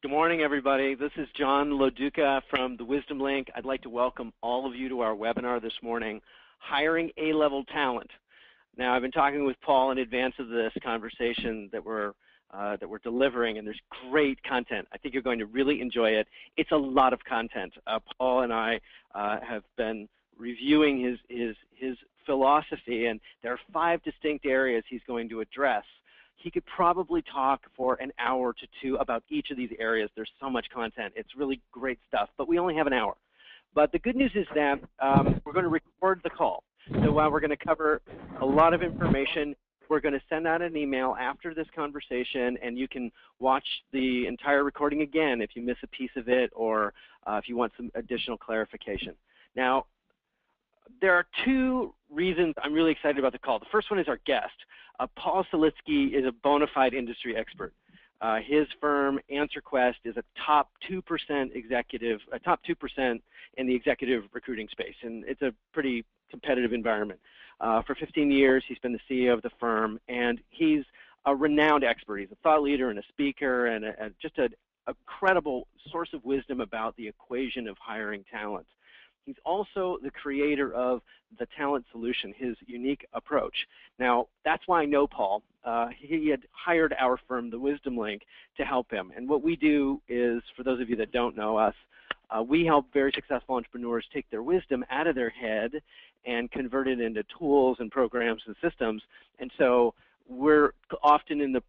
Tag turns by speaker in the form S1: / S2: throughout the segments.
S1: Good morning, everybody. This is John Loduca from the Wisdom Link. I'd like to welcome all of you to our webinar this morning, Hiring A-Level Talent. Now, I've been talking with Paul in advance of this conversation that we're delivering, and there's great content. I think you're going to really enjoy it. It's a lot of content. Paul and I have been reviewing his philosophy, and there are 5 distinct areas he's going to address. He could probably talk for an hour to 2 about each of these areas. There's so much content. It's really great stuff, but we only have an hour. But the good news is that we're going to record the call. So while we're going to cover a lot of information, we're going to send out an email after this conversation, and you can watch the entire recording again if you miss a piece of it or if you want some additional clarification. Now, there are 2 reasons I'm really excited about the call. The first one is our guest. Paul Selitsky is a bona fide industry expert. His firm, AnswerQuest, is a top 2% executive, top 2% in the executive recruiting space, and it's a pretty competitive environment. For 15 years, he's been the CEO of the firm, and he's a renowned expert. He's a thought leader and a speaker and just a credible source of wisdom about the equation of hiring talent. He's also the creator of the Talent Solution, his unique approach. Now, that's why I know Paul. He had hired our firm, the Wisdom Link, to help him. And what we do is, for those of you that don't know us, we help very successful entrepreneurs take their wisdom out of their head and convert it into tools and programs and systems. And so we're often in the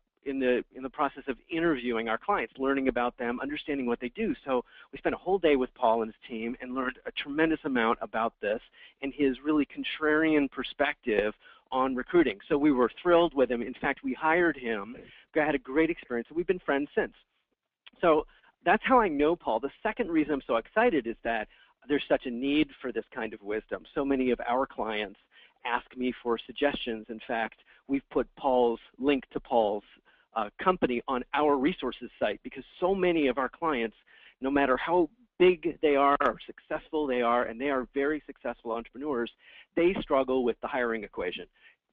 S1: process of interviewing our clients, learning about them, understanding what they do. So we spent a whole day with Paul and his team and learned a tremendous amount about this and his really contrarian perspective on recruiting. So we were thrilled with him. In fact, we hired him. We had a great experience, and we've been friends since. So that's how I know Paul. The second reason I'm so excited is that there's such a need for this kind of wisdom. So many of our clients ask me for suggestions. In fact, we've put Paul's link to Paul's company on our resources site because so many of our clients, no matter how big they are or successful they are, and they are very successful entrepreneurs, they struggle with the hiring equation.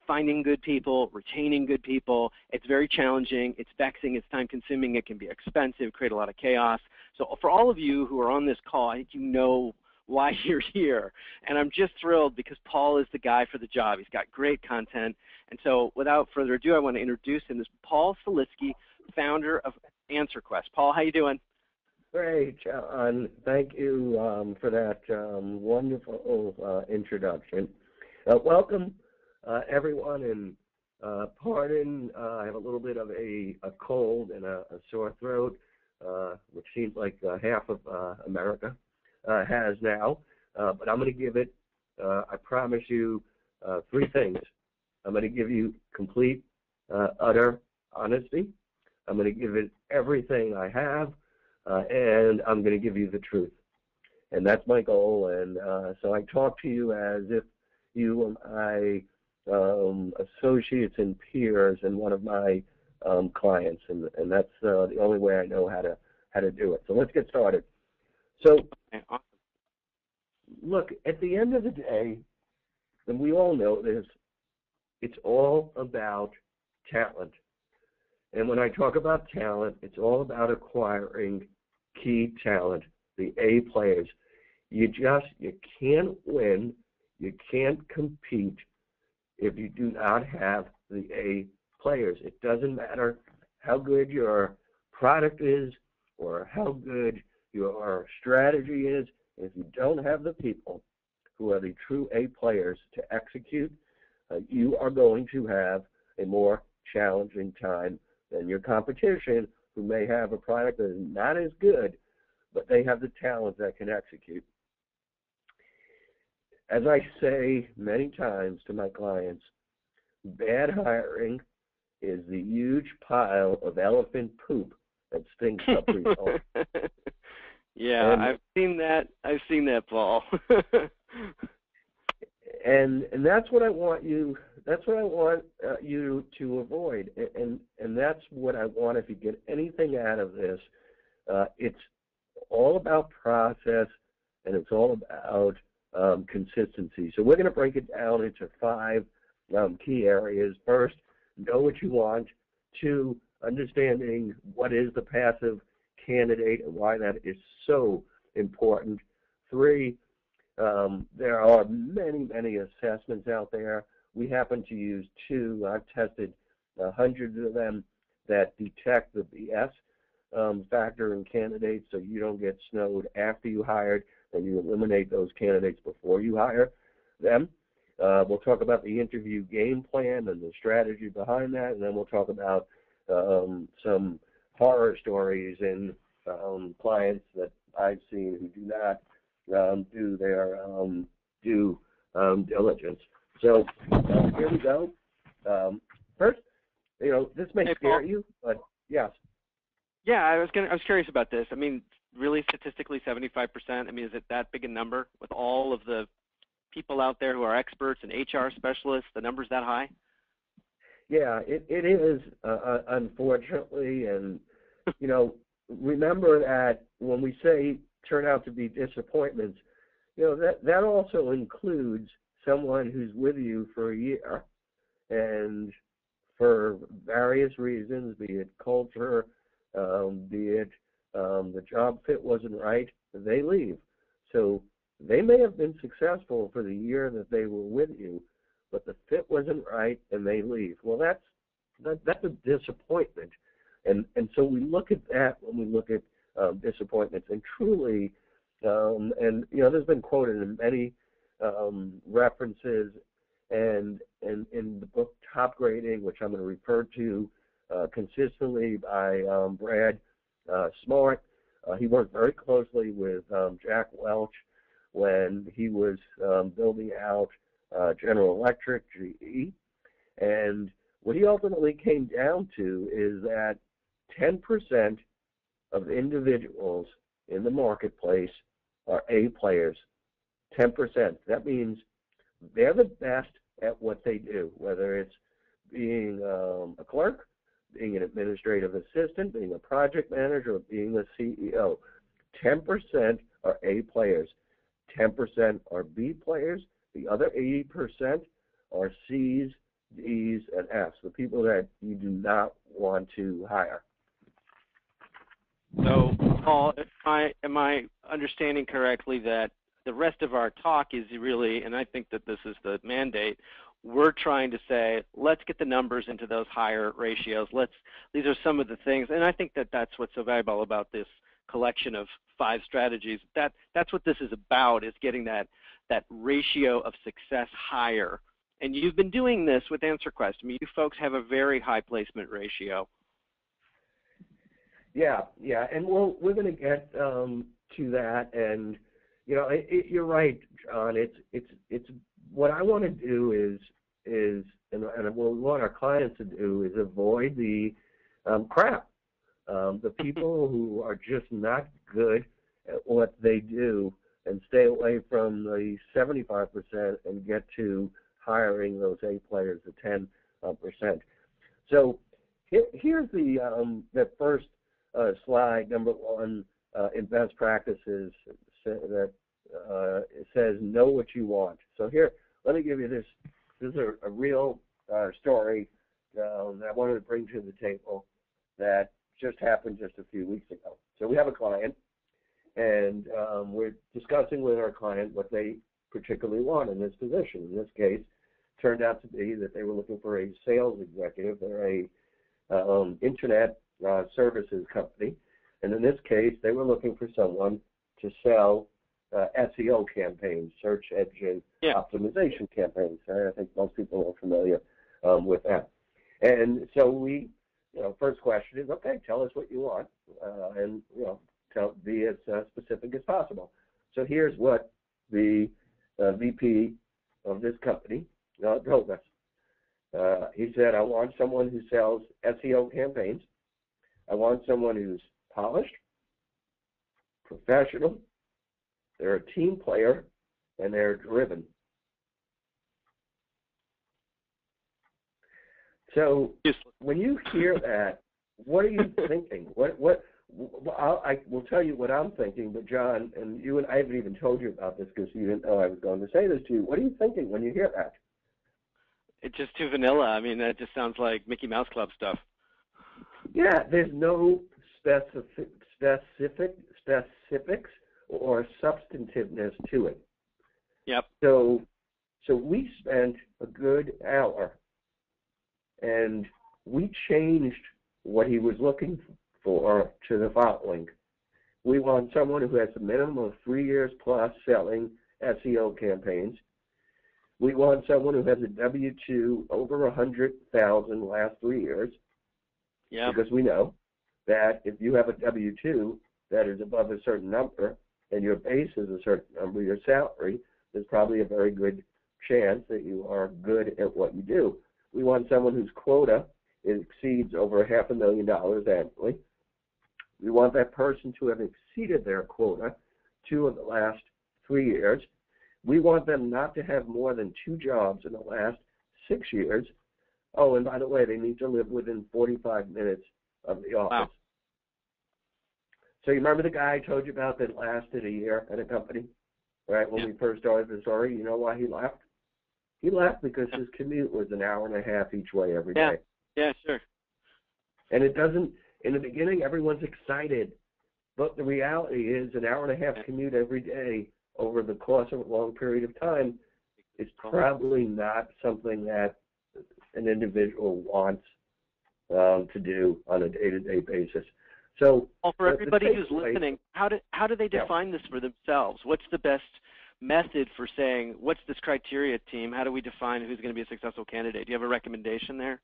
S1: Finding good people, retaining good people, it's very challenging, it's vexing, it's time consuming, it can be expensive, create a lot of chaos. So for all of you who are on this call, I think you know why you're here. And I'm just thrilled because Paul is the guy for the job. He's got great content. And so without further ado, I want to introduce him. This is Paul Selitsky, founder of AnswerQuest. Paul, how you doing?
S2: Great, John. Thank you for that wonderful introduction. Welcome, everyone, and pardon, I have a little bit of a cold and a sore throat, which seems like half of America has now, but I'm going to give it, I promise you, 3 things. I'm going to give you complete, utter honesty. I'm going to give it everything I have, and I'm going to give you the truth. And that's my goal. And so I talk to you as if you are my associates and peers and one of my clients, and that's the only way I know how to do it. So let's get started. So, look, at the end of the day, and we all know this, it's all about talent. And when I talk about talent, it's all about acquiring key talent, the A players. You can't win, you can't compete if you do not have the A players. It doesn't matter how good your product is or how good your strategy is. If you don't have the people who are the true A players to execute, you are going to have a more challenging time than your competition, who may have a product that is not as good, but they have the talent that can execute. As I say many times to my clients, bad hiring is the huge pile of elephant poop that stinks up results.
S1: Yeah, and I've seen that, Paul.
S2: and that's what I want you. That's what I want you to avoid, and that's what I want. If you get anything out of this, it's all about process, and it's all about consistency. So we're going to break it down into 5 key areas. First, know what you want. 2, understanding what is the passive candidate and why that is so important. 3, there are many, many assessments out there. We happen to use 2. I've tested hundreds of them that detect the BS factor in candidates, so you don't get snowed after you hired, and you eliminate those candidates before you hire them. We'll talk about the interview game plan and the strategy behind that, and then we'll talk about some horror stories in clients that I've seen who do not do their due diligence. So here we go. First, this may scare you, but yes.
S1: Yeah, I was curious about this. I mean, really, statistically, 75%. I mean, is it that big a number with all of the people out there who are experts and HR specialists? The number's that high?
S2: Yeah, it is, unfortunately, and remember that when we say turn out to be disappointments, that also includes someone who's with you for a year, and for various reasons, be it culture, be it the job fit wasn't right, they leave. So they may have been successful for the year that they were with you, but the fit wasn't right and they leave. Well, that's a disappointment, and so we look at that when we look at disappointments, and truly, and there's been quoted in many references, and in the book Top Grading, which I'm going to refer to consistently by Brad Smart. He worked very closely with Jack Welch when he was building out General Electric, GE, and what he ultimately came down to is that 10% of individuals in the marketplace are A players. 10%. That means they're the best at what they do, whether it's being a clerk, being an administrative assistant, being a project manager, or being a CEO. 10% are A players. 10% are B players. The other 80% are C's, D's, and F's, the people that you do not want to hire.
S1: So, Paul, am I understanding correctly that the rest of our talk is really, and I think that this is the mandate, we're trying to say, let's get the numbers into those higher ratios. These are some of the things, and I think that that's what's so valuable about this collection of 5 strategies. That's what this is about, is getting that ratio of success higher. And you've been doing this with AnswerQuest. I mean, you folks have a very high placement ratio.
S2: Yeah, and we're going to get to that, and you're right, John. It's what I want to do is and what we want our clients to do is avoid the crap. The people who are just not good at what they do, and stay away from the 75% and get to hiring those A players, the 10%. So here's the first slide, number 1, in best practices that it says know what you want. So here, let me give you this. This is a real story that I wanted to bring to the table that just happened just a few weeks ago. So we have a client, and we're discussing with our client what they particularly want in this position. In this case, it turned out to be that they were looking for a sales executive. They're a internet services company, and in this case, they were looking for someone to sell SEO campaigns, search engine optimization campaigns. I think most people are familiar with that. And so we, first question is, okay, tell us what you want, and be as specific as possible. So here's what the VP of this company told us. He said, I want someone who sells SEO campaigns. I want someone who's polished, professional, they're a team player, and they're driven. So when you hear that, what are you thinking? I will tell you what I'm thinking, but John, and you and I haven't even told you about this because you didn't know I was going to say this to you. What are you thinking when you hear that?
S1: It's just too vanilla. I mean, that just sounds like Mickey Mouse Club stuff.
S2: Yeah, there's no specifics or substantiveness to it.
S1: Yep.
S2: So we spent a good hour, and we changed what he was looking for to the following. We want someone who has a minimum of 3 years plus selling SEO campaigns. We want someone who has a W-2 over 100,000 last 3 years.
S1: Yeah.
S2: Because we know that if you have a W-2 that is above a certain number and your base is a certain number, your salary, there's probably a very good chance that you are good at what you do. We want someone whose quota exceeds over $500,000 annually. We want that person to have exceeded their quota 2 of the last 3 years. We want them not to have more than 2 jobs in the last 6 years. Oh, and by the way, they need to live within 45 minutes of the office.
S1: Wow.
S2: So you remember the guy I told you about that lasted a year at a company, right, when we first started the story? You know why he left? He left because his commute was an hour and a half each way every day.
S1: Yeah, sure.
S2: And it doesn't, in the beginning, everyone's excited. But the reality is an hour and a half commute every day over the course of a long period of time is probably not something that an individual wants to do on a day-to-day basis. So,
S1: well, for everybody who's listening, how do they define this for themselves? What's the best method for saying, what's this criteria, team? How do we define who's going to be a successful candidate? Do you have a recommendation there?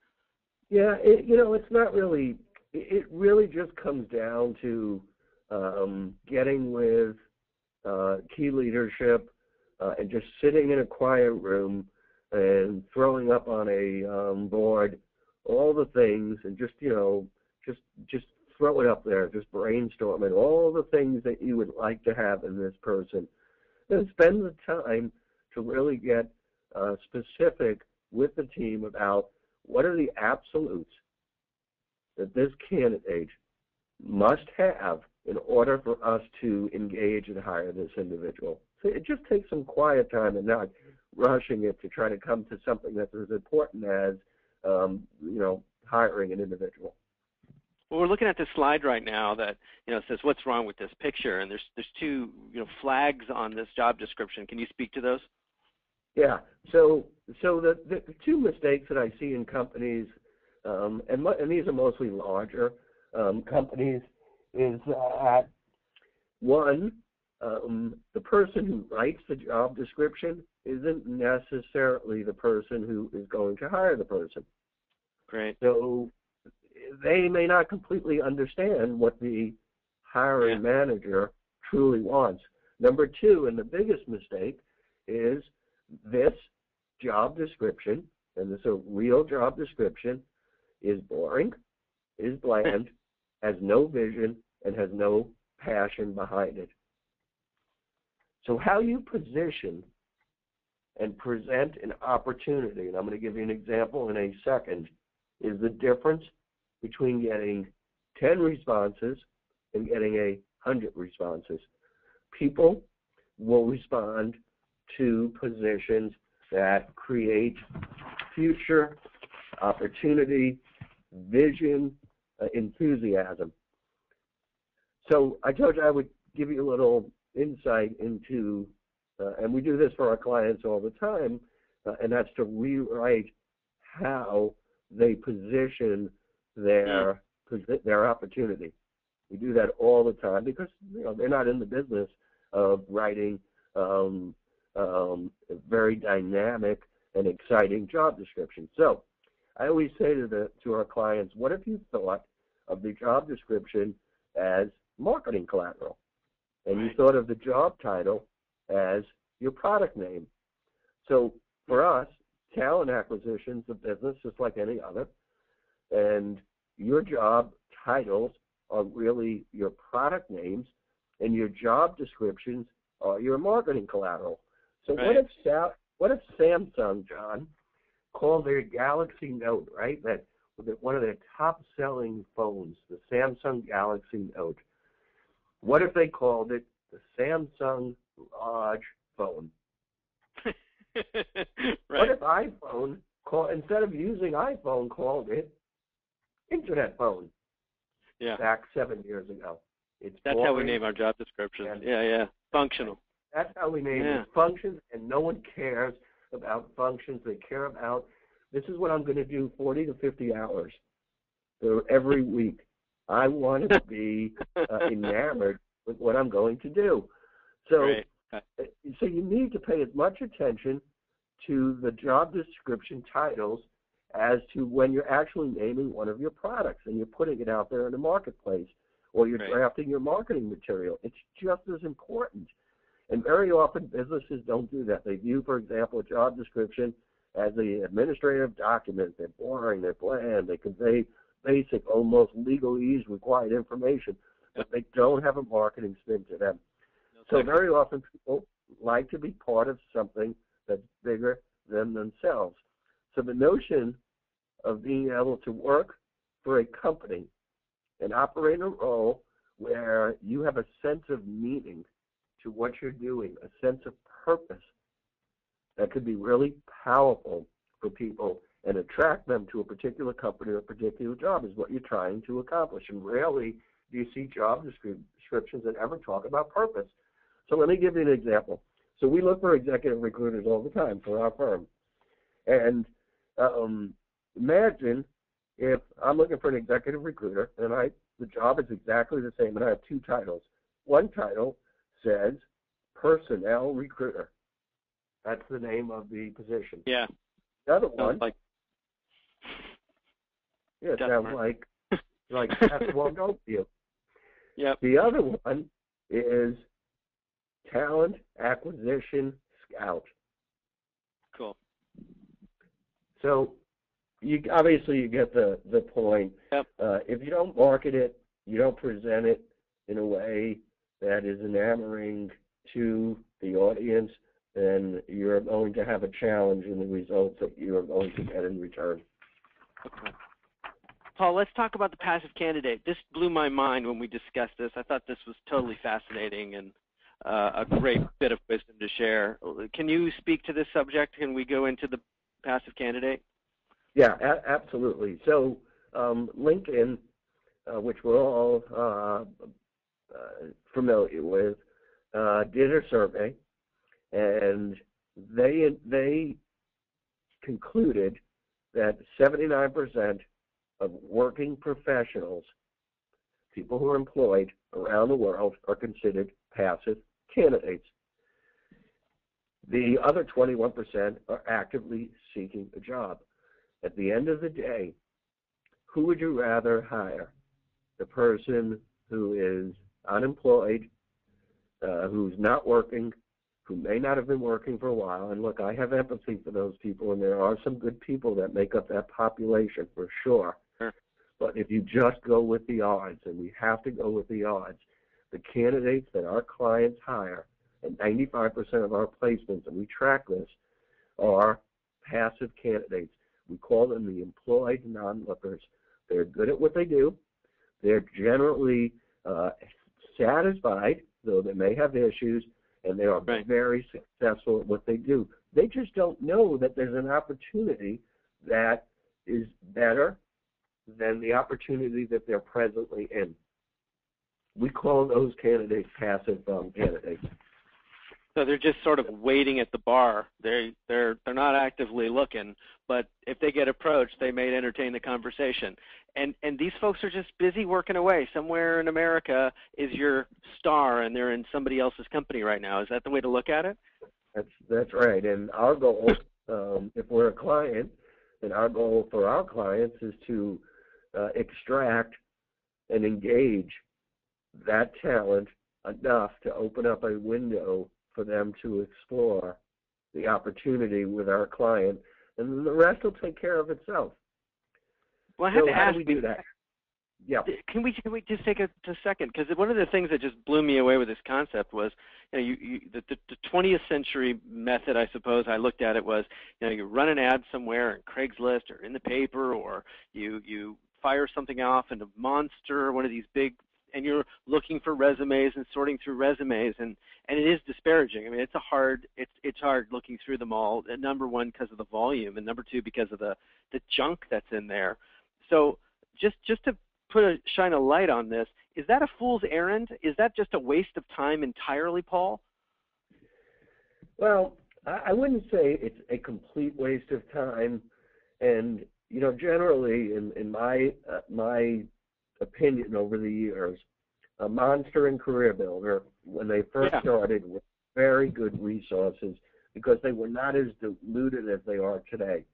S2: Yeah, it's not really, it really just comes down to getting with key leadership and just sitting in a quiet room and throwing up on a board all the things and just throw it up there, just brainstorm it, all the things that you would like to have in this person. And spend the time to really get specific with the team about what are the absolutes that this candidate must have in order for us to engage and hire this individual. So it just takes some quiet time and not rushing it to try to come to something that's as important as, hiring an individual.
S1: Well, we're looking at this slide right now that says what's wrong with this picture, and there's 2 flags on this job description. Can you speak to those?
S2: Yeah. So the 2 mistakes that I see in companies, and these are mostly larger companies, is that one, the person who writes the job description isn't necessarily the person who is going to hire the person.
S1: Great.
S2: So they may not completely understand what the hiring manager truly wants. Number 2, and the biggest mistake, is this job description, and this is a real job description, is boring, is bland, has no vision, and has no passion behind it. So how you position and present an opportunity, and I'm going to give you an example in a second, is the difference between getting 10 responses and getting 100 responses. People will respond to positions that create future opportunity, vision, enthusiasm. So I told you I would give you a little insight into, and we do this for our clients all the time, and that's to rewrite how they position their opportunity. We do that all the time because they're not in the business of writing very dynamic and exciting job descriptions. So I always say to our clients, what if you thought of the job description as marketing collateral, and you thought of the job title as your product name? So for us, talent acquisition is a business just like any other, and your job titles are really your product names, and your job descriptions are your marketing collateral. So what if Samsung, John, called their Galaxy Note, right? That one of their top-selling phones, the Samsung Galaxy Note. What if they called it the Samsung Large Phone? What if iPhone, instead of using iPhone, called it Internet Phone?
S1: Yeah.
S2: Back 7 years ago. It's
S1: That's
S2: boring.
S1: how we name our job descriptions. Yeah. Functional.
S2: That's how we name it. Functions, and no one cares about functions. They care about, this is what I'm going to do 40 to 50 hours every week. I want to be enamored with what I'm going to do. So, so you need to pay as much attention to the job description titles as to when you're actually naming one of your products and you're putting it out there in the marketplace, or you're drafting your marketing material. It's just as important. And very often businesses don't do that. They view, for example, a job description as an administrative document. They're boring, they're bland, they convey basic, almost legalese required information, but they don't have a marketing spin to them. So very often people like to be part of something that's bigger than themselves. So the notion of being able to work for a company and operate a role where you have a sense of meaning to what you're doing, a sense of purpose, that could be really powerful for people and attract them to a particular company or a particular job is what you're trying to accomplish. And rarely do you see job descriptions that ever talk about purpose. So let me give you an example. So we look for executive recruiters all the time for our firm. And imagine if I'm looking for an executive recruiter and the job is exactly the same and I have two titles. One title says personnel recruiter. That's the name of the position.
S1: Yeah.
S2: The other one, sounds like that's what goes to you.
S1: Yep.
S2: The other one is talent acquisition scout.
S1: Cool.
S2: So you get the point.
S1: Yep.
S2: If you don't market it, you don't present it in a way that is enamoring to the audience, then you're going to have a challenge in the results that you're going to get in return.
S1: Okay. Paul, let's talk about the passive candidate. This blew my mind when we discussed this. I thought this was totally fascinating and a great bit of wisdom to share. Can you speak to this subject? Can we go into the passive candidate?
S2: Yeah, absolutely. So LinkedIn, which we're all familiar with, did a survey, and they concluded that 79% of working professionals, people who are employed around the world, are considered passive candidates. The other 21% are actively seeking a job. At the end of the day, who would you rather hire? The person who is unemployed, who's not working, who may not have been working for a while. And look, I have empathy for those people, and there are some good people that make up that population for sure.
S1: Sure.
S2: But if you just go with the odds, and we have to go with the odds, the candidates that our clients hire, and 95% of our placements, and we track this, are passive candidates. We call them the employed non-lookers. They're good at what they do. They're generally satisfied, though they may have issues, and they are very successful at what they do. They just don't know that there's an opportunity that is better than the opportunity that they're presently in. We call those candidates passive candidates.
S1: So they're just sort of waiting at the bar. They're not actively looking, but if they get approached, they may entertain the conversation. And these folks are just busy working away. Somewhere in America is your star, and they're in somebody else's company right now. Is that the way to look at it?
S2: That's right. And our goal, if we're a client, then our goal for our clients is to extract and engage that talent enough to open up a window for them to explore the opportunity with our client, and then the rest will take care of itself.
S1: Well, I have to ask,
S2: how do we do that? Yeah.
S1: Can we just take a second? Because one of the things that just blew me away with this concept was, the 20th century method, I suppose, I looked at it was, you run an ad somewhere in Craigslist or in the paper, or you fire something off in a Monster, one of these big, and you're looking for resumes and sorting through resumes, and it is disparaging. I mean, it's hard looking through them all. Number one, because of the volume, and number two, because of the junk that's in there. So just to shine a light on this, Is that a fool's errand? Is that just a waste of time entirely, Paul?
S2: Well, I wouldn't say it's a complete waste of time. And, you know, generally, in my opinion over the years, Monster and Career Builder, when they first started, were very good resources because they were not as diluted as they are today.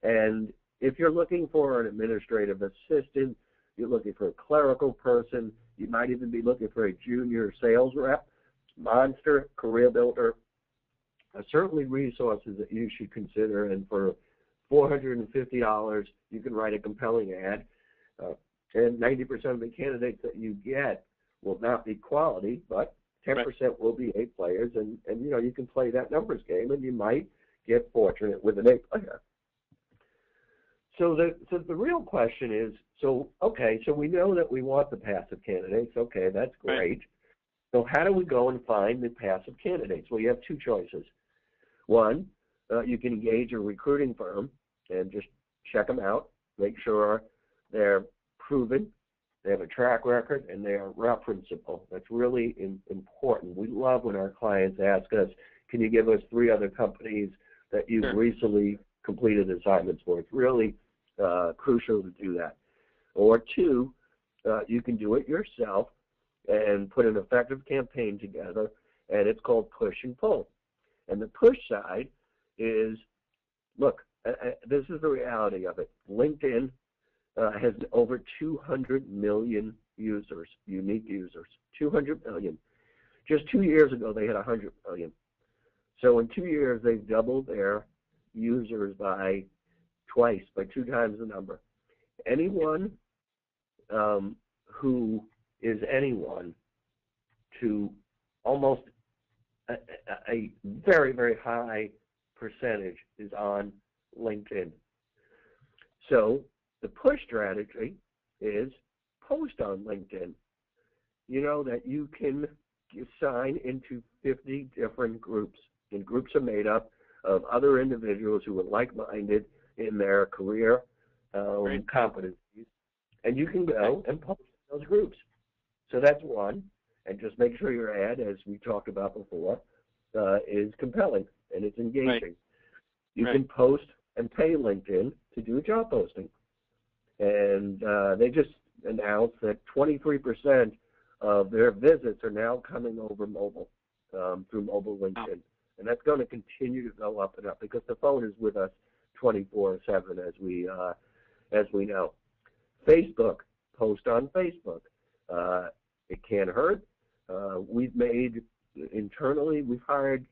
S2: And if you're looking for an administrative assistant, you're looking for a clerical person, you might even be looking for a junior sales rep, Monster, Career Builder are certainly resources that you should consider. And for $450, you can write a compelling ad. And 90% of the candidates that you get will not be quality, but 10% will be A players, and you know, you can play that numbers game, and you might get fortunate with an A player. So the real question is, so we know that we want the passive candidates. Okay, that's great. So how do we go and find the passive candidates? Well, you have two choices. One, you can engage a recruiting firm and just check them out, make sure they're proven, they have a track record, and they are referenceable. That's really important. We love when our clients ask us, can you give us 3 other companies that you've recently completed assignments for? It's really crucial to do that. Or 2, you can do it yourself and put an effective campaign together, and it's called push and pull. And the push side is, look, this is the reality of it. LinkedIn has over 200 million users, unique users, 200 million. Just 2 years ago, they had 100 million. So in 2 years, they've doubled their users by 2 times the number. Anyone who is anyone to almost a very, very high percentage is on LinkedIn. So the push strategy is post on LinkedIn. You know that you can sign into 50 different groups, and groups are made up of other individuals who are like-minded in their career competencies, and you can go and post in those groups. So that's one, and just make sure your ad, as we talked about before, is compelling and it's engaging. You can post and pay LinkedIn to do a job posting. And they just announced that 23% of their visits are now coming over mobile, through mobile LinkedIn. And that's going to continue to go up and up because the phone is with us 24/7, as we know. Facebook, post on Facebook. It can't hurt. We've hired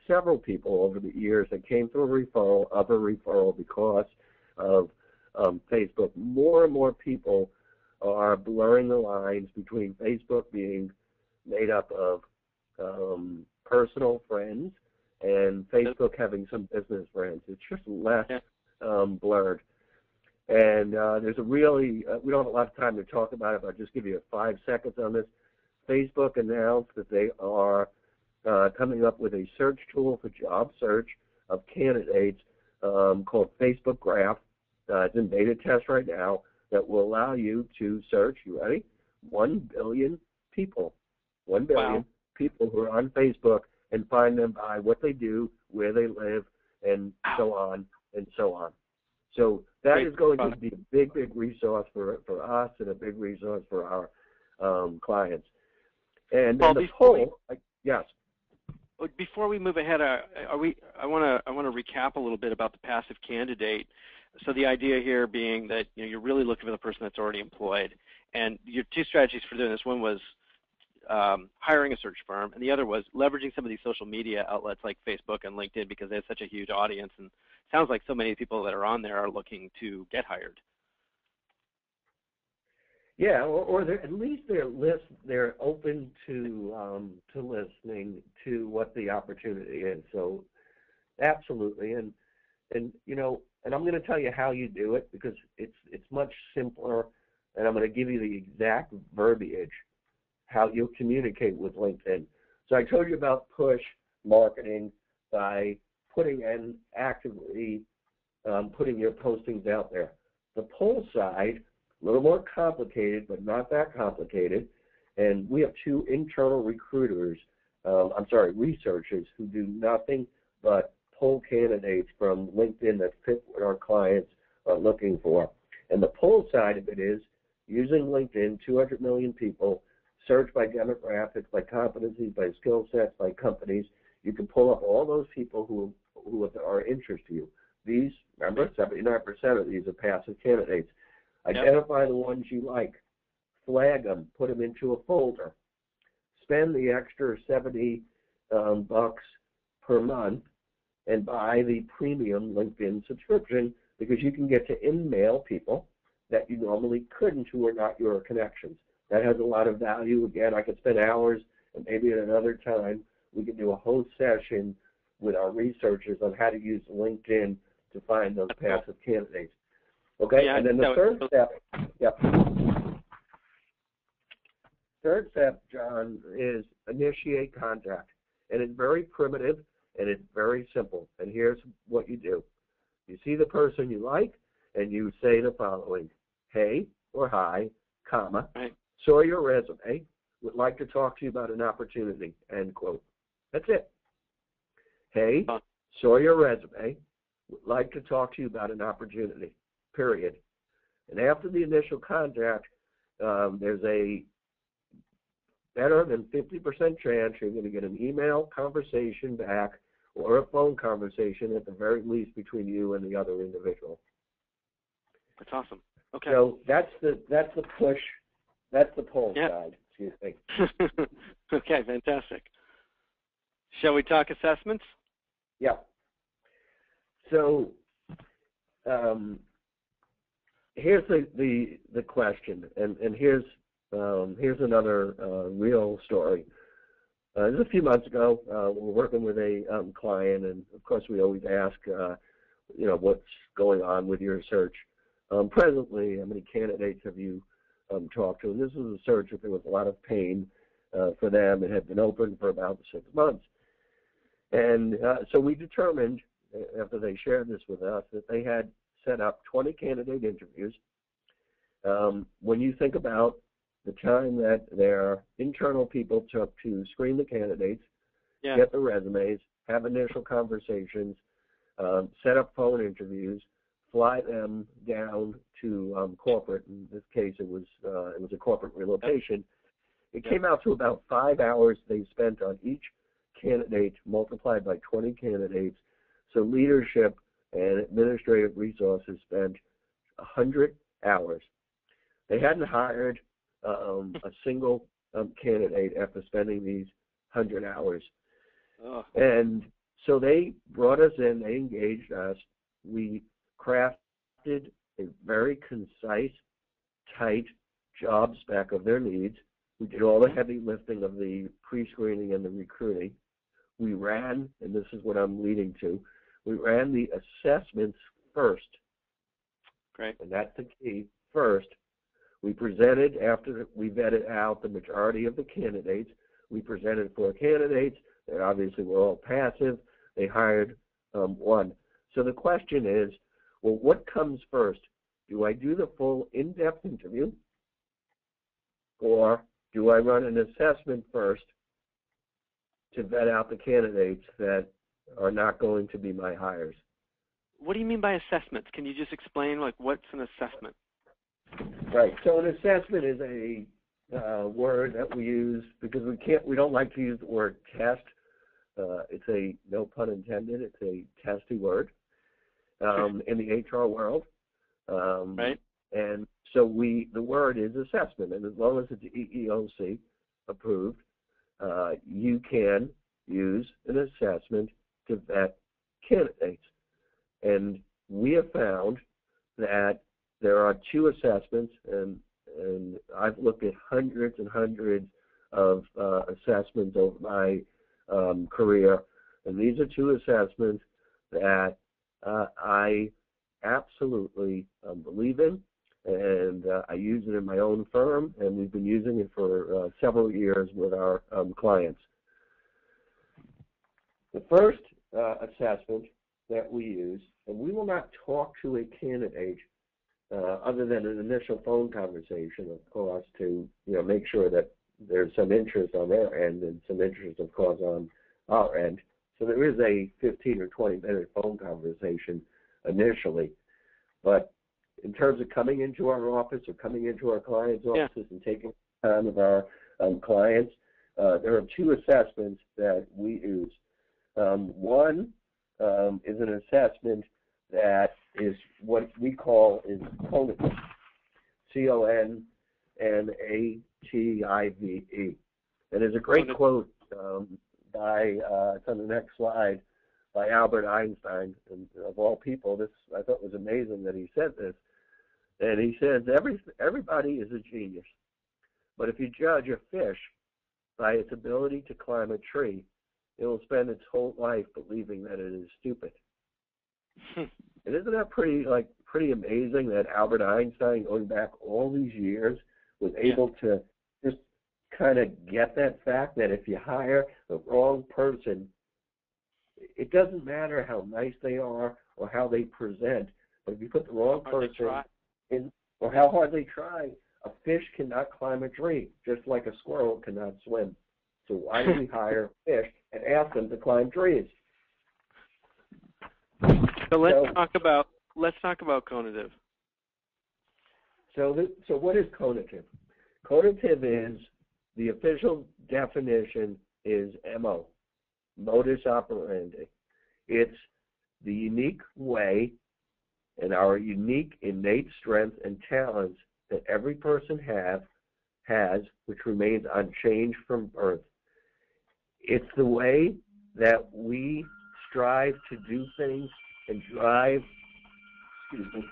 S2: several people over the years that came through a referral because of Facebook. More and more people are blurring the lines between Facebook being made up of personal friends and Facebook having some business friends. It's just less blurred. And there's a really, we don't have a lot of time to talk about it, but I'll just give you 5 seconds on this. Facebook announced that they are coming up with a search tool for job search of candidates called Facebook Graph. It's in beta test right now that will allow you to search, you ready? 1 billion people. 1 billion people who are on Facebook and find them by what they do, where they live, and so on and so on. So that is going to be a big, big resource for us and a big resource for our clients. And
S1: Paul,
S2: the poll, yes.
S1: Before we move ahead, I want to recap a little bit about the passive candidate. So the idea here being that you're really looking for the person that's already employed, and your 2 strategies for doing this. One was hiring a search firm, and the other was leveraging some of these social media outlets like Facebook and LinkedIn because they have such a huge audience, and it sounds like so many people that are on there are looking to get hired.
S2: Yeah, or at least they're open to listening to what the opportunity is. So absolutely, and I'm going to tell you how you do it because it's much simpler, and I'm going to give you the exact verbiage how you'll communicate with LinkedIn. So I told you about push marketing by putting actively putting your postings out there. The pull side A little more complicated, but not that complicated. And we have two internal researchers who do nothing but pull candidates from LinkedIn that fit what our clients are looking for. And the pull side of it is using LinkedIn, 200 million people, search by demographics, by competencies, by skill sets, by companies. You can pull up all those people who are interest to you. These, remember, 79% of these are passive candidates. Identify the ones you like, flag them, put them into a folder, spend the extra $70 per month, and buy the premium LinkedIn subscription, because you can get to in-mail people that you normally couldn't, who are not your connections. That has a lot of value. Again, I could spend hours, and maybe at another time we can do a whole session with our researchers on how to use LinkedIn to find those passive candidates. Okay, and then the third step, John, is initiate contact. And it's very primitive, and it's very simple. And here's what you do. You see the person you like, and you say the following: hey, or hi, comma, saw your resume, would like to talk to you about an opportunity, end quote. That's it. Hey, saw your resume, would like to talk to you about an opportunity, period. And after the initial contact, there's a better than 50% chance you're going to get an email conversation back or a phone conversation, at the very least, between you and the other individual.
S1: That's awesome. Okay.
S2: So that's the push. That's the pull side. Excuse me.
S1: Okay, fantastic. Shall we talk assessments?
S2: Yeah. So here's the question, and here's another real story. This is a few months ago. We're working with a client, and of course we always ask, what's going on with your search. Presently, how many candidates have you talked to? And this was a search if there was a lot of pain for them. It had been open for about 6 months. And so we determined, after they shared this with us, that they had set up 20 candidate interviews. When you think about the time that their internal people took to screen the candidates, get the resumes, have initial conversations, set up phone interviews, fly them down to corporate. In this case, it was a corporate relocation. It came out to about 5 hours they spent on each candidate, multiplied by 20 candidates. So leadership and administrative resources spent 100 hours. They hadn't hired a single candidate after spending these 100 hours. And so they brought us in, they engaged us. We crafted a very concise, tight job spec of their needs. We did all the heavy lifting of the pre-screening and the recruiting. We ran, and this is what I'm leading to, we ran the assessments first.
S1: Great.
S2: And that's the key, first. We presented, after we vetted out the majority of the candidates, we presented 4 candidates. They obviously were all passive. They hired one. So the question is, well, what comes first? Do I do the full in-depth interview, or do I run an assessment first to vet out the candidates that are not going to be my hires?
S1: What do you mean by assessments? Can you just explain, what's an assessment?
S2: Right. So an assessment is a word that we use because we don't like to use the word test. It's a, no pun intended, it's a testy word in the HR world.
S1: Right.
S2: And so the word is assessment, and as long as it's EEOC approved, you can use an assessment to vet candidates. And we have found that there are 2 assessments, and I've looked at hundreds and hundreds of assessments over my career, and these are 2 assessments that I absolutely believe in, and I use it in my own firm, and we've been using it for several years with our clients. The first assessment that we use, and we will not talk to a candidate other than an initial phone conversation, of course, to make sure that there's some interest on their end and some interest, of course, on our end. So there is a 15 or 20-minute phone conversation initially. But in terms of coming into our office or coming into our clients' offices and taking time of our clients, there are two assessments that we use. One is an assessment that is what we call is cognitive, CONNATIVE. And there's a great quote by, it's on the next slide, by Albert Einstein, and of all people, this I thought was amazing that he said this. And he says, everybody is a genius, but if you judge a fish by its ability to climb a tree, it will spend its whole life believing that it is stupid. And isn't that pretty amazing that Albert Einstein, going back all these years, was able to just kind of get that fact that if you hire the wrong person, it doesn't matter how nice they are or how they present, but if you put the wrong person in, or how hard they try, a fish cannot climb a tree, just like a squirrel cannot swim. So why do we hire fish and ask them to climb trees?
S1: So let's talk about cognitive.
S2: So what is cognitive? Cognitive is, the official definition is MO, modus operandi. It's the unique way and our unique innate strengths and talents that every person has, which remains unchanged from birth. It's the way that we strive to do things and drive, it's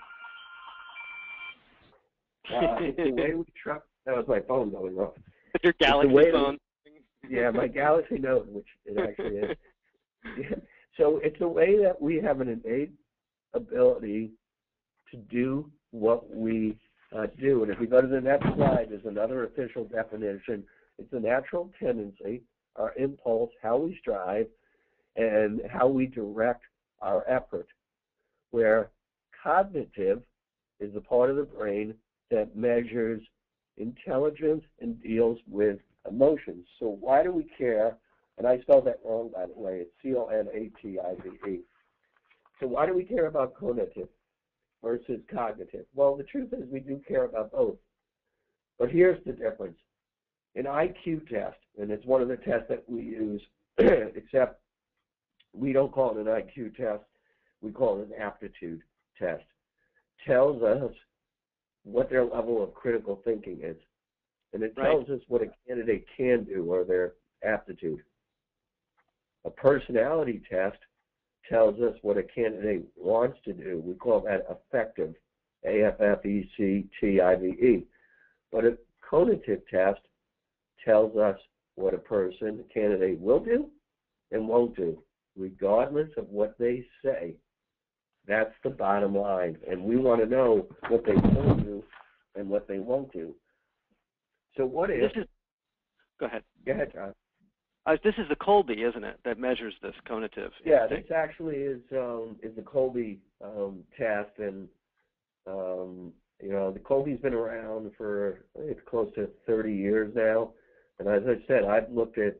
S2: the way we try. That was my phone going off.
S1: Your Galaxy phone.
S2: Yeah, my Galaxy Note, which it actually is. Yeah. So it's a way that we have an innate ability to do what we do. And if we go to the next slide, there's another official definition. It's a natural tendency, our impulse, how we strive, and how we direct our effort. Where cognitive is the part of the brain that measures intelligence and deals with emotions. So why do we care? And I spelled that wrong, by the way. It's CONNATIVE. So why do we care about cognitive versus cognitive? Well, the truth is we do care about both. But here's the difference. An IQ test, and it's one of the tests that we use, except we don't call it an IQ test, we call it an aptitude test, tells us what their level of critical thinking is. And it tells us what a candidate can do or their aptitude. A personality test tells us what a candidate wants to do. We call that affective, AFFECTIVE. But a cognitive test tells us what a candidate will do and won't do, regardless of what they say. That's the bottom line. And we want to know what they will do and what they won't do. So what is...
S1: Go ahead.
S2: Go ahead, John.
S1: This is the Colby, isn't it, that measures this cognitive?
S2: Yeah, this actually is the Colby test, and the Colby's been around for I think it's close to 30 years now. And as I said, I've looked at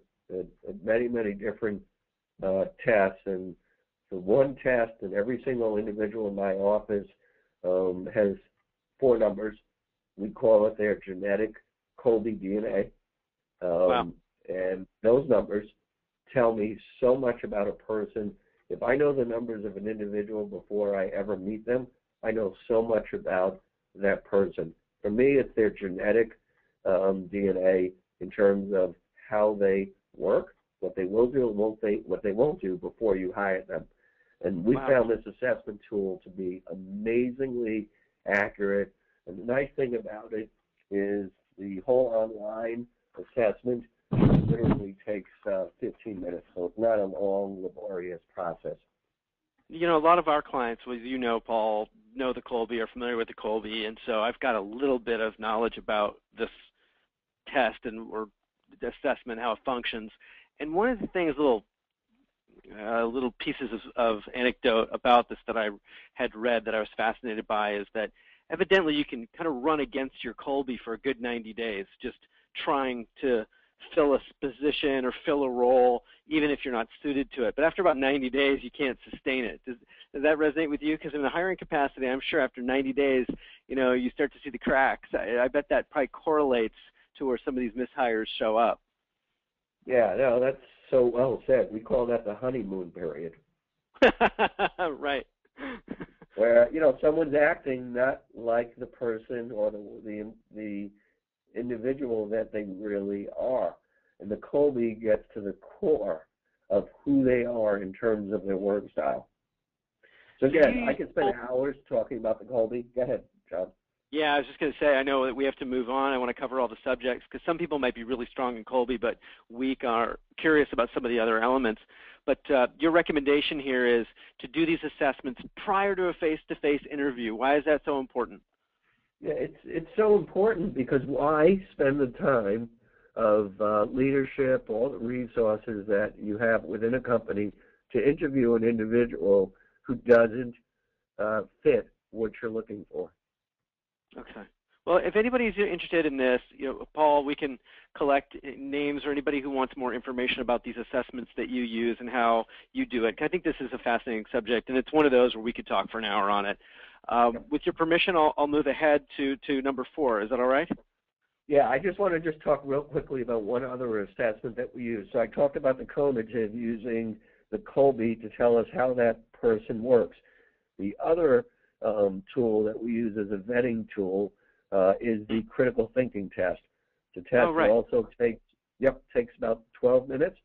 S2: many different tests, and the one test, and every single individual in my office has 4 numbers. We call it their genetic Colby DNA.
S1: Wow.
S2: And those numbers tell me so much about a person. If I know the numbers of an individual before I ever meet them, I know so much about that person. For me, it's their genetic DNA in terms of how they work, what they will do and what they won't do before you hire them. And we found this assessment tool to be amazingly accurate. And the nice thing about it is the whole online assessment literally takes 15 minutes, so it's not a long, laborious process.
S1: A lot of our clients, as you know, Paul, know the Colby, are familiar with the Colby, and so I've got a little bit of knowledge about this test or the assessment, how it functions. And one of the things, little pieces of anecdote about this that I had read that I was fascinated by is that evidently you can kind of run against your Colby for a good 90 days, just trying to fill a position or fill a role, even if you're not suited to it. But after about 90 days, you can't sustain it. Does that resonate with you? Because in the hiring capacity, I'm sure after 90 days, you start to see the cracks. I bet that probably correlates to where some of these mishires show up.
S2: Yeah, no, that's so well said. We call that the honeymoon period.
S1: Right.
S2: Where, someone's acting not like the person or the individual that they really are. And the Colby gets to the core of who they are in terms of their work style. So again, I could spend hours talking about the Colby. Go ahead, John.
S1: Yeah, I was just going to say, I know that we have to move on. I want to cover all the subjects because some people might be really strong in Colby but weak or curious about some of the other elements. But your recommendation here is to do these assessments prior to a face-to-face interview. Why is that so important?
S2: Yeah, it's so important because why spend the time of leadership, all the resources that you have within a company to interview an individual who doesn't fit what you're looking for?
S1: Okay. Well, if anybody's interested in this, Paul, we can collect names or anybody who wants more information about these assessments that you use and how you do it. I think this is a fascinating subject, and it's one of those where we could talk for an hour on it. With your permission, I'll move ahead to number 4. Is that all right?
S2: Yeah, I just want to talk real quickly about one other assessment that we use. So I talked about the conative using the Colby to tell us how that person works. The other tool that we use as a vetting tool is the critical thinking test. The test also takes about 12 minutes,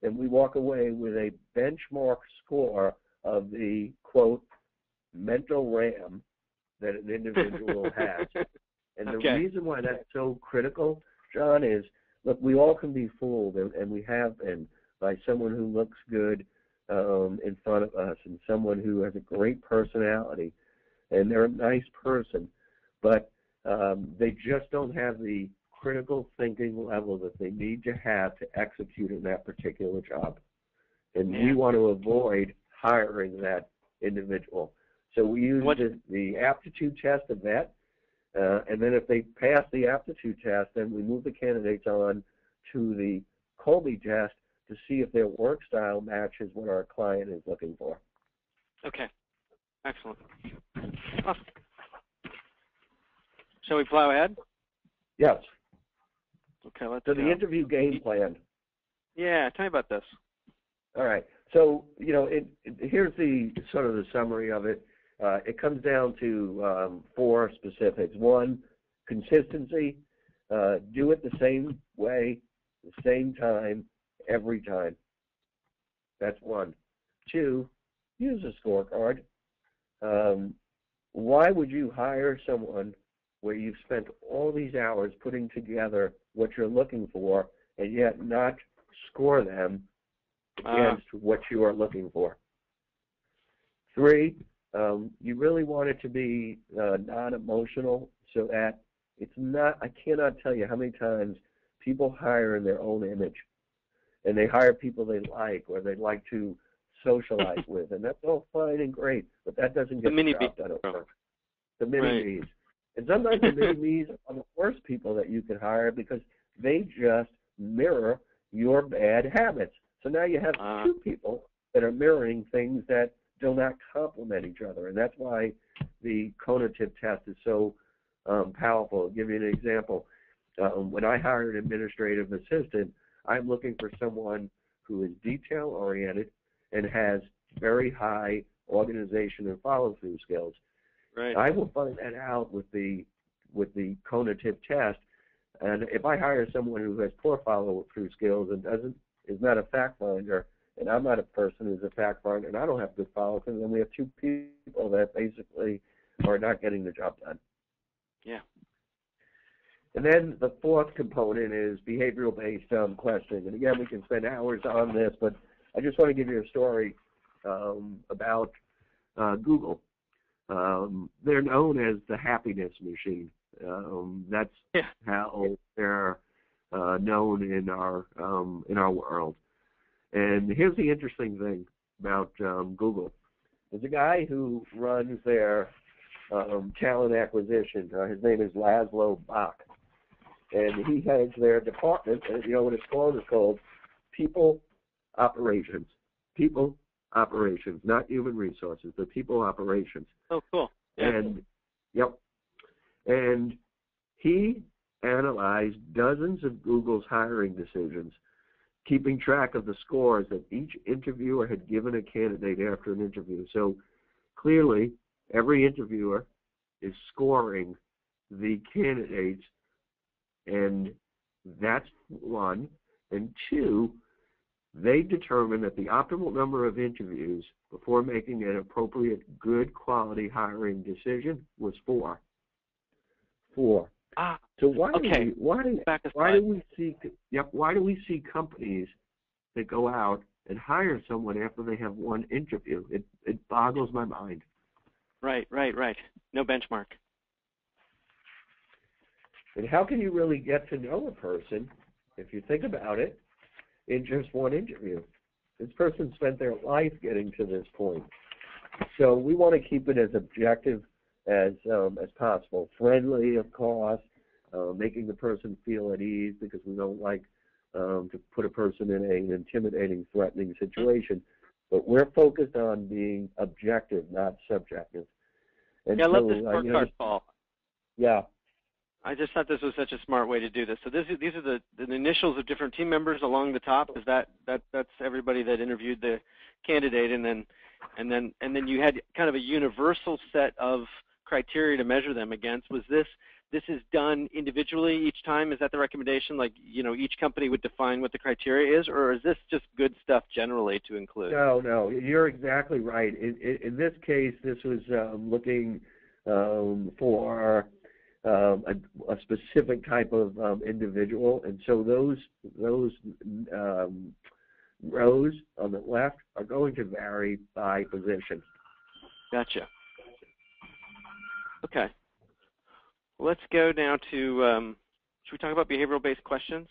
S2: and we walk away with a benchmark score of the, quote, mental RAM that an individual has. And the reason why that's so critical, John, is, look, we all can be fooled, and we have been, by someone who looks good in front of us and someone who has a great personality, and they're a nice person, but they just don't have the critical thinking level that they need to have to execute in that particular job. And we want to avoid hiring that individual. So we use the aptitude test of that, and then if they pass the aptitude test, then we move the candidates on to the Colby test to see if their work style matches what our client is looking for.
S1: Okay. Excellent. Awesome. Shall we plow ahead?
S2: Yes.
S1: Okay, let's
S2: go. So the interview game plan.
S1: Yeah, tell me about this.
S2: All right. So, here's the sort of the summary of it. It comes down to 4 specifics. 1, consistency. Do it the same way, the same time, every time. That's 1. 2, use a scorecard. Why would you hire someone where you've spent all these hours putting together what you're looking for and yet not score them against what you are looking for? 3, you really want it to be non-emotional so that it's not, I cannot tell you how many times people hire in their own image, and they hire people they like or they like to socialize with, and that's all fine and great, but that doesn't get the job done at work. The mini-me's. And sometimes the mini-me's are the worst people that you can hire because they just mirror your bad habits. So now you have 2 people that are mirroring things that do not complement each other, and that's why the conative test is so powerful. I'll give you an example. When I hire an administrative assistant, I'm looking for someone who is detail-oriented and has very high organization and follow-through skills.
S1: Right.
S2: I will find that out with the conative test, and if I hire someone who has poor follow-through skills and is not a fact finder, and I'm not a person who's a fact finder, and I don't have good follow-through, then we have 2 people that basically are not getting the job done.
S1: Yeah.
S2: And then the 4th component is behavioral-based questioning. And again, we can spend hours on this, but I just want to give you a story about Google. They're known as the happiness machine. That's how they're known in our world. And here's the interesting thing about Google. There's a guy who runs their talent acquisition. His name is Laszlo Bach. And he has their department, and you know what it's called? It's called People Operations. People Operations, not human resources, but people operations.
S1: Oh, cool. Yeah.
S2: And, yep. And he analyzed dozens of Google's hiring decisions, keeping track of the scores that each interviewer had given a candidate after an interview. So clearly, every interviewer is scoring the candidates, and that's one. And two, they determine that the optimal number of interviews before making an appropriate, good quality hiring decision was 4. 4. So why do we see companies that go out and hire someone after they have one interview? It boggles my mind.
S1: Right. No benchmark.
S2: And how can you really get to know a person, if you think about it, in just one interview? This person spent their life getting to this point. So we want to keep it as objective as possible. Friendly, of course, making the person feel at ease, because we don't like to put a person in an intimidating, threatening situation. But we're focused on being objective, not subjective. And
S1: yeah, I love this scorecard, Paul.
S2: Yeah.
S1: I just thought this was such a smart way to do this. So these are the initials of different team members along the top. Is that's everybody that interviewed the candidate, and then you had kind of a universal set of criteria to measure them against. Was this is done individually each time? Is that the recommendation? Like, you know, each company would define what the criteria is, or is this just good stuff generally to include?
S2: No, you're exactly right. In this case, this was looking for a specific type of individual, and so those rows on the left are going to vary by position.
S1: Gotcha. Okay. Let's go now to, should we talk about behavioral-based questions?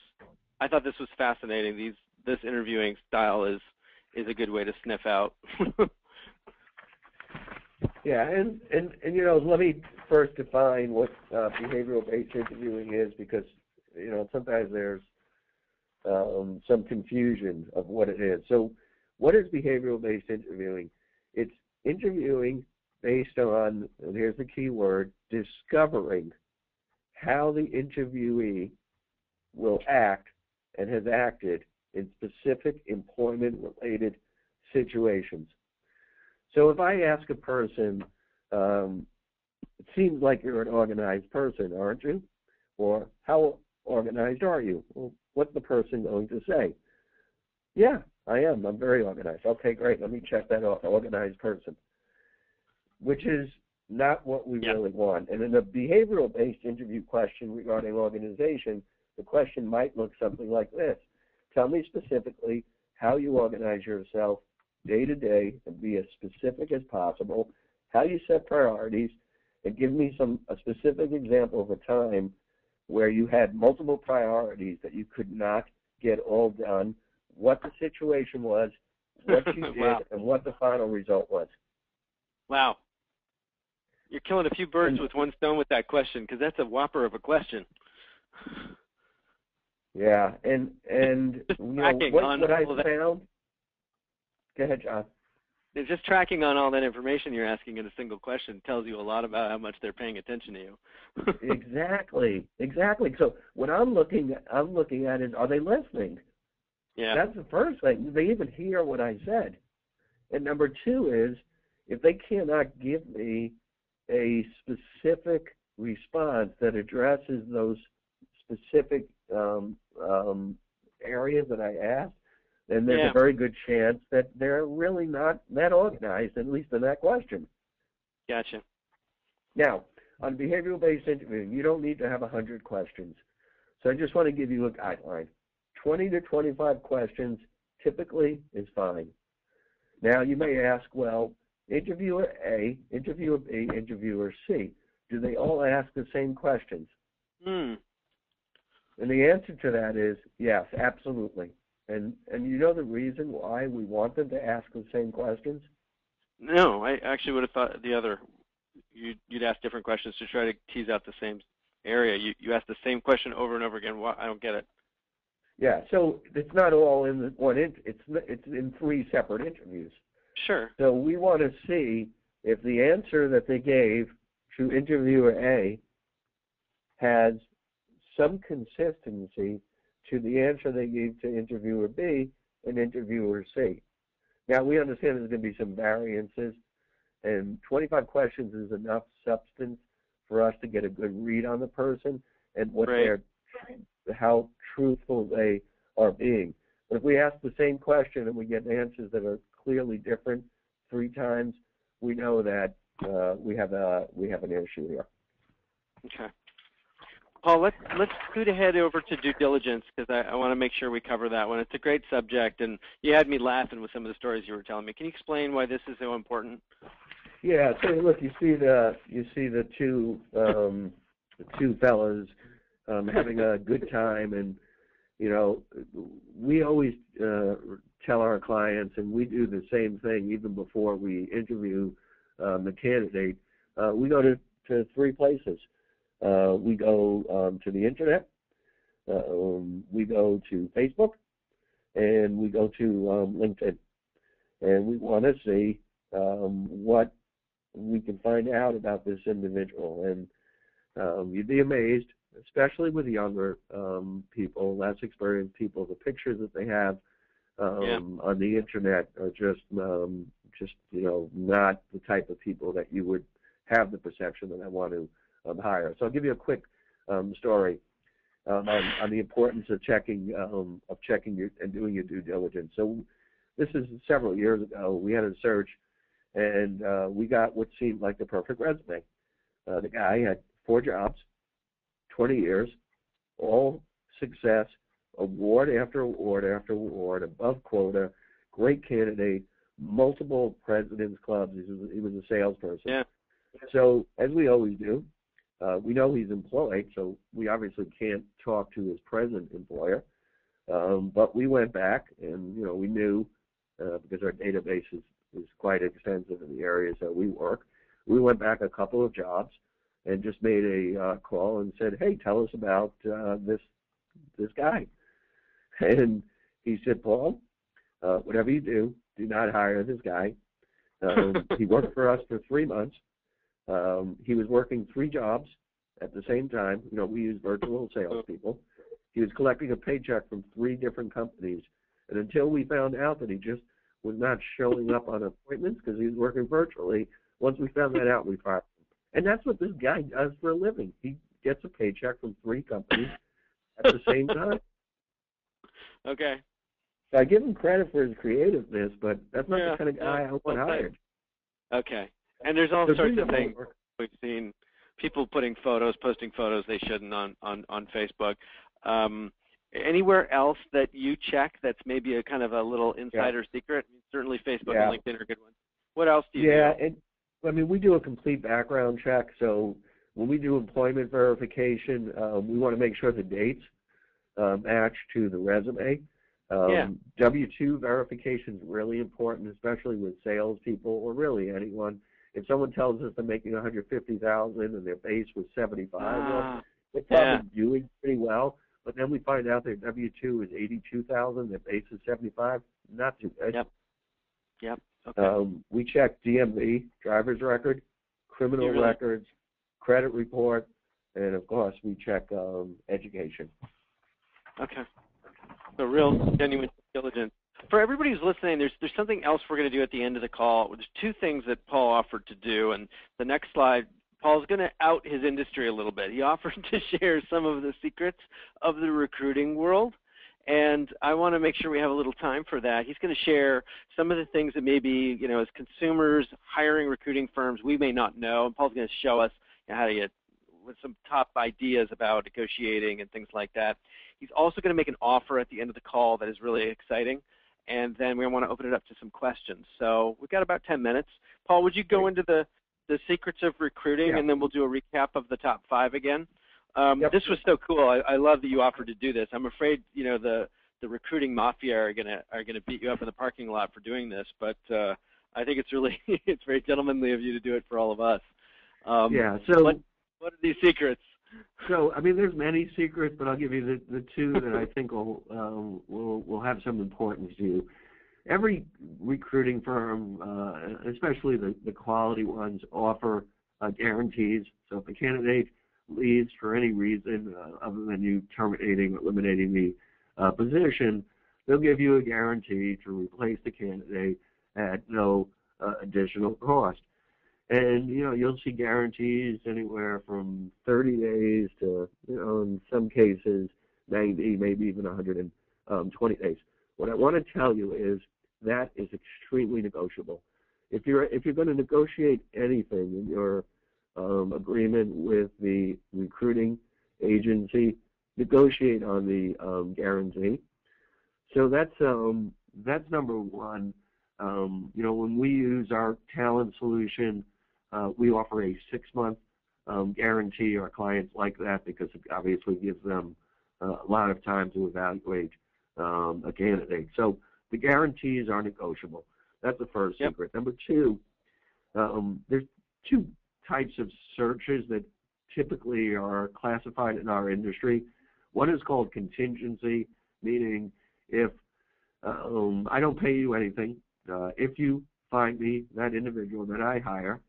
S1: I thought this was fascinating. This interviewing style is a good way to sniff out.
S2: Yeah, and you know, let me first define what behavioral-based interviewing is, because you know sometimes there's some confusion of what it is. So, what is behavioral-based interviewing? It's interviewing based on, and here's the key word, discovering how the interviewee will act and has acted in specific employment-related situations. So if I ask a person, it seems like you're an organized person, aren't you? Or how organized are you? Well, what's the person going to say? Yeah, I am. I'm very organized. Okay, great. Let me check that off. Organized person. Which is not what we really want. And in a behavioral-based interview question regarding organization, the question might look something like this. Tell me specifically how you organize yourself day to day, and be as specific as possible, how you set priorities, and give me a specific example of a time where you had multiple priorities that you could not get all done, what the situation was, what you did,
S1: wow.
S2: and what the final result was.
S1: Wow. You're killing a few birds with one stone with that question, because that's a whopper of a question.
S2: Yeah, and you know, what I found. Go ahead, John.
S1: It's just tracking on all that information you're asking in a single question tells you a lot about how much they're paying attention to you.
S2: Exactly. So what I'm looking at is, are they listening?
S1: Yeah.
S2: That's the first thing. Do they even hear what I said? And number two is, if they cannot give me a specific response that addresses those specific areas that I asked, then there's a very good chance that they're really not that organized, at least in that question.
S1: Gotcha.
S2: Now, on behavioral-based interviewing, you don't need to have 100 questions. So I just want to give you a guideline. 20 to 25 questions typically is fine. Now, you may ask, well, interviewer A, interviewer B, interviewer C, do they all ask the same questions? And the answer to that is yes, absolutely. And you know the reason why we want them to ask the same questions?
S1: No, I actually would have thought the other. you'd ask different questions to try to tease out the same area. You ask the same question over and over again. Well, I don't get it.
S2: Yeah, so it's not all in one. It's in 3 separate interviews.
S1: Sure.
S2: So we want to see if the answer that they gave to interviewer A has some consistency to the answer they gave to interviewer B and interviewer C. Now, we understand there's going to be some variances, and 25 questions is enough substance for us to get a good read on the person and what how truthful they are being. But if we ask the same question and we get answers that are clearly different 3 times, we know that we have an issue here.
S1: Okay. Paul, let's scoot ahead over to due diligence, because I want to make sure we cover that one. It's a great subject, and you had me laughing with some of the stories you were telling me. Can you explain why this is so important?
S2: Yeah. So look, you see the two fellas having a good time, and we always tell our clients, and we do the same thing even before we interview the candidate. We go to 3 places. We go to the internet, we go to Facebook, and we go to LinkedIn. And we want to see what we can find out about this individual. And you'd be amazed, especially with younger people, less experienced people, the pictures that they have on the internet are just not the type of people that you would have the perception that I want to hire. So I'll give you a quick story on the importance of checking and doing your due diligence. So this is several years ago. We had a search, and we got what seemed like the perfect resume. The guy had 4 jobs, 20 years, all success, award after award after award, above quota, great candidate, multiple president's clubs. He was a salesperson.
S1: Yeah.
S2: So as we always do, we know he's employed, so we obviously can't talk to his present employer. But we went back, and we knew because our database is quite extensive in the areas that we work. We went back a couple of jobs and just made a call and said, "Hey, tell us about this guy." And he said, "Paul, whatever you do not hire this guy." He worked for us for 3 months. He was working 3 jobs at the same time. We use virtual salespeople. He was collecting a paycheck from 3 different companies. And until we found out that he just was not showing up on appointments because he was working virtually, once we found that out, we fired him. And that's what this guy does for a living. He gets a paycheck from 3 companies at the same time.
S1: Okay.
S2: So I give him credit for his creativeness, but that's not the kind of guy I want hired.
S1: Okay. And there's all sorts of things we've seen. People posting photos they shouldn't on Facebook. Anywhere else that you check that's maybe a kind of a little insider secret? Certainly Facebook and LinkedIn are good ones. What else do you do?
S2: Yeah, we do a complete background check. So when we do employment verification, we want to make sure the dates match to the resume. W-2 verification is really important, especially with salespeople or really anyone. If someone tells us they're making $150,000 and their base was $75,000, well, they're probably doing pretty well. But then we find out their W-2 is $82,000, their base is $75,000. Not too good.
S1: Yep. Okay.
S2: We check DMV, driver's record, criminal records, credit report, and of course we check education.
S1: Okay. So real genuine diligence. For everybody who's listening, there's something else we're going to do at the end of the call. There's 2 things that Paul offered to do, and the next slide, Paul's going to out his industry a little bit. He offered to share some of the secrets of the recruiting world, and I want to make sure we have a little time for that. He's going to share some of the things that maybe, as consumers hiring recruiting firms, we may not know, and Paul's going to show us how to get with some top ideas about negotiating and things like that. He's also going to make an offer at the end of the call that is really exciting. And then we want to open it up to some questions. So we've got about 10 minutes. Paul, would you go into the secrets of recruiting, and then we'll do a recap of the top 5 again? This was so cool. I love that you offered to do this. I'm afraid the recruiting mafia are gonna beat you up in the parking lot for doing this, but I think it's really it's very gentlemanly of you to do it for all of us.
S2: Yeah. So
S1: what are these secrets?
S2: So, I mean, there's many secrets, but I'll give you the two that I think will have some importance to you. Every recruiting firm, especially the quality ones, offer guarantees. So if a candidate leaves for any reason other than you terminating or eliminating the position, they'll give you a guarantee to replace the candidate at no additional cost. And, you'll see guarantees anywhere from 30 days to, in some cases, 90, maybe even 120 days. What I want to tell you is that is extremely negotiable. If you're going to negotiate anything in your agreement with the recruiting agency, negotiate on the guarantee. So that's number one. When we use our talent solution, we offer a 6-month guarantee. Our clients like that because it obviously gives them a lot of time to evaluate a candidate. So the guarantees are negotiable. That's the first secret. Number two, there's two types of searches that typically are classified in our industry. One is called contingency, meaning if I don't pay you anything, if you find me that individual that I hire,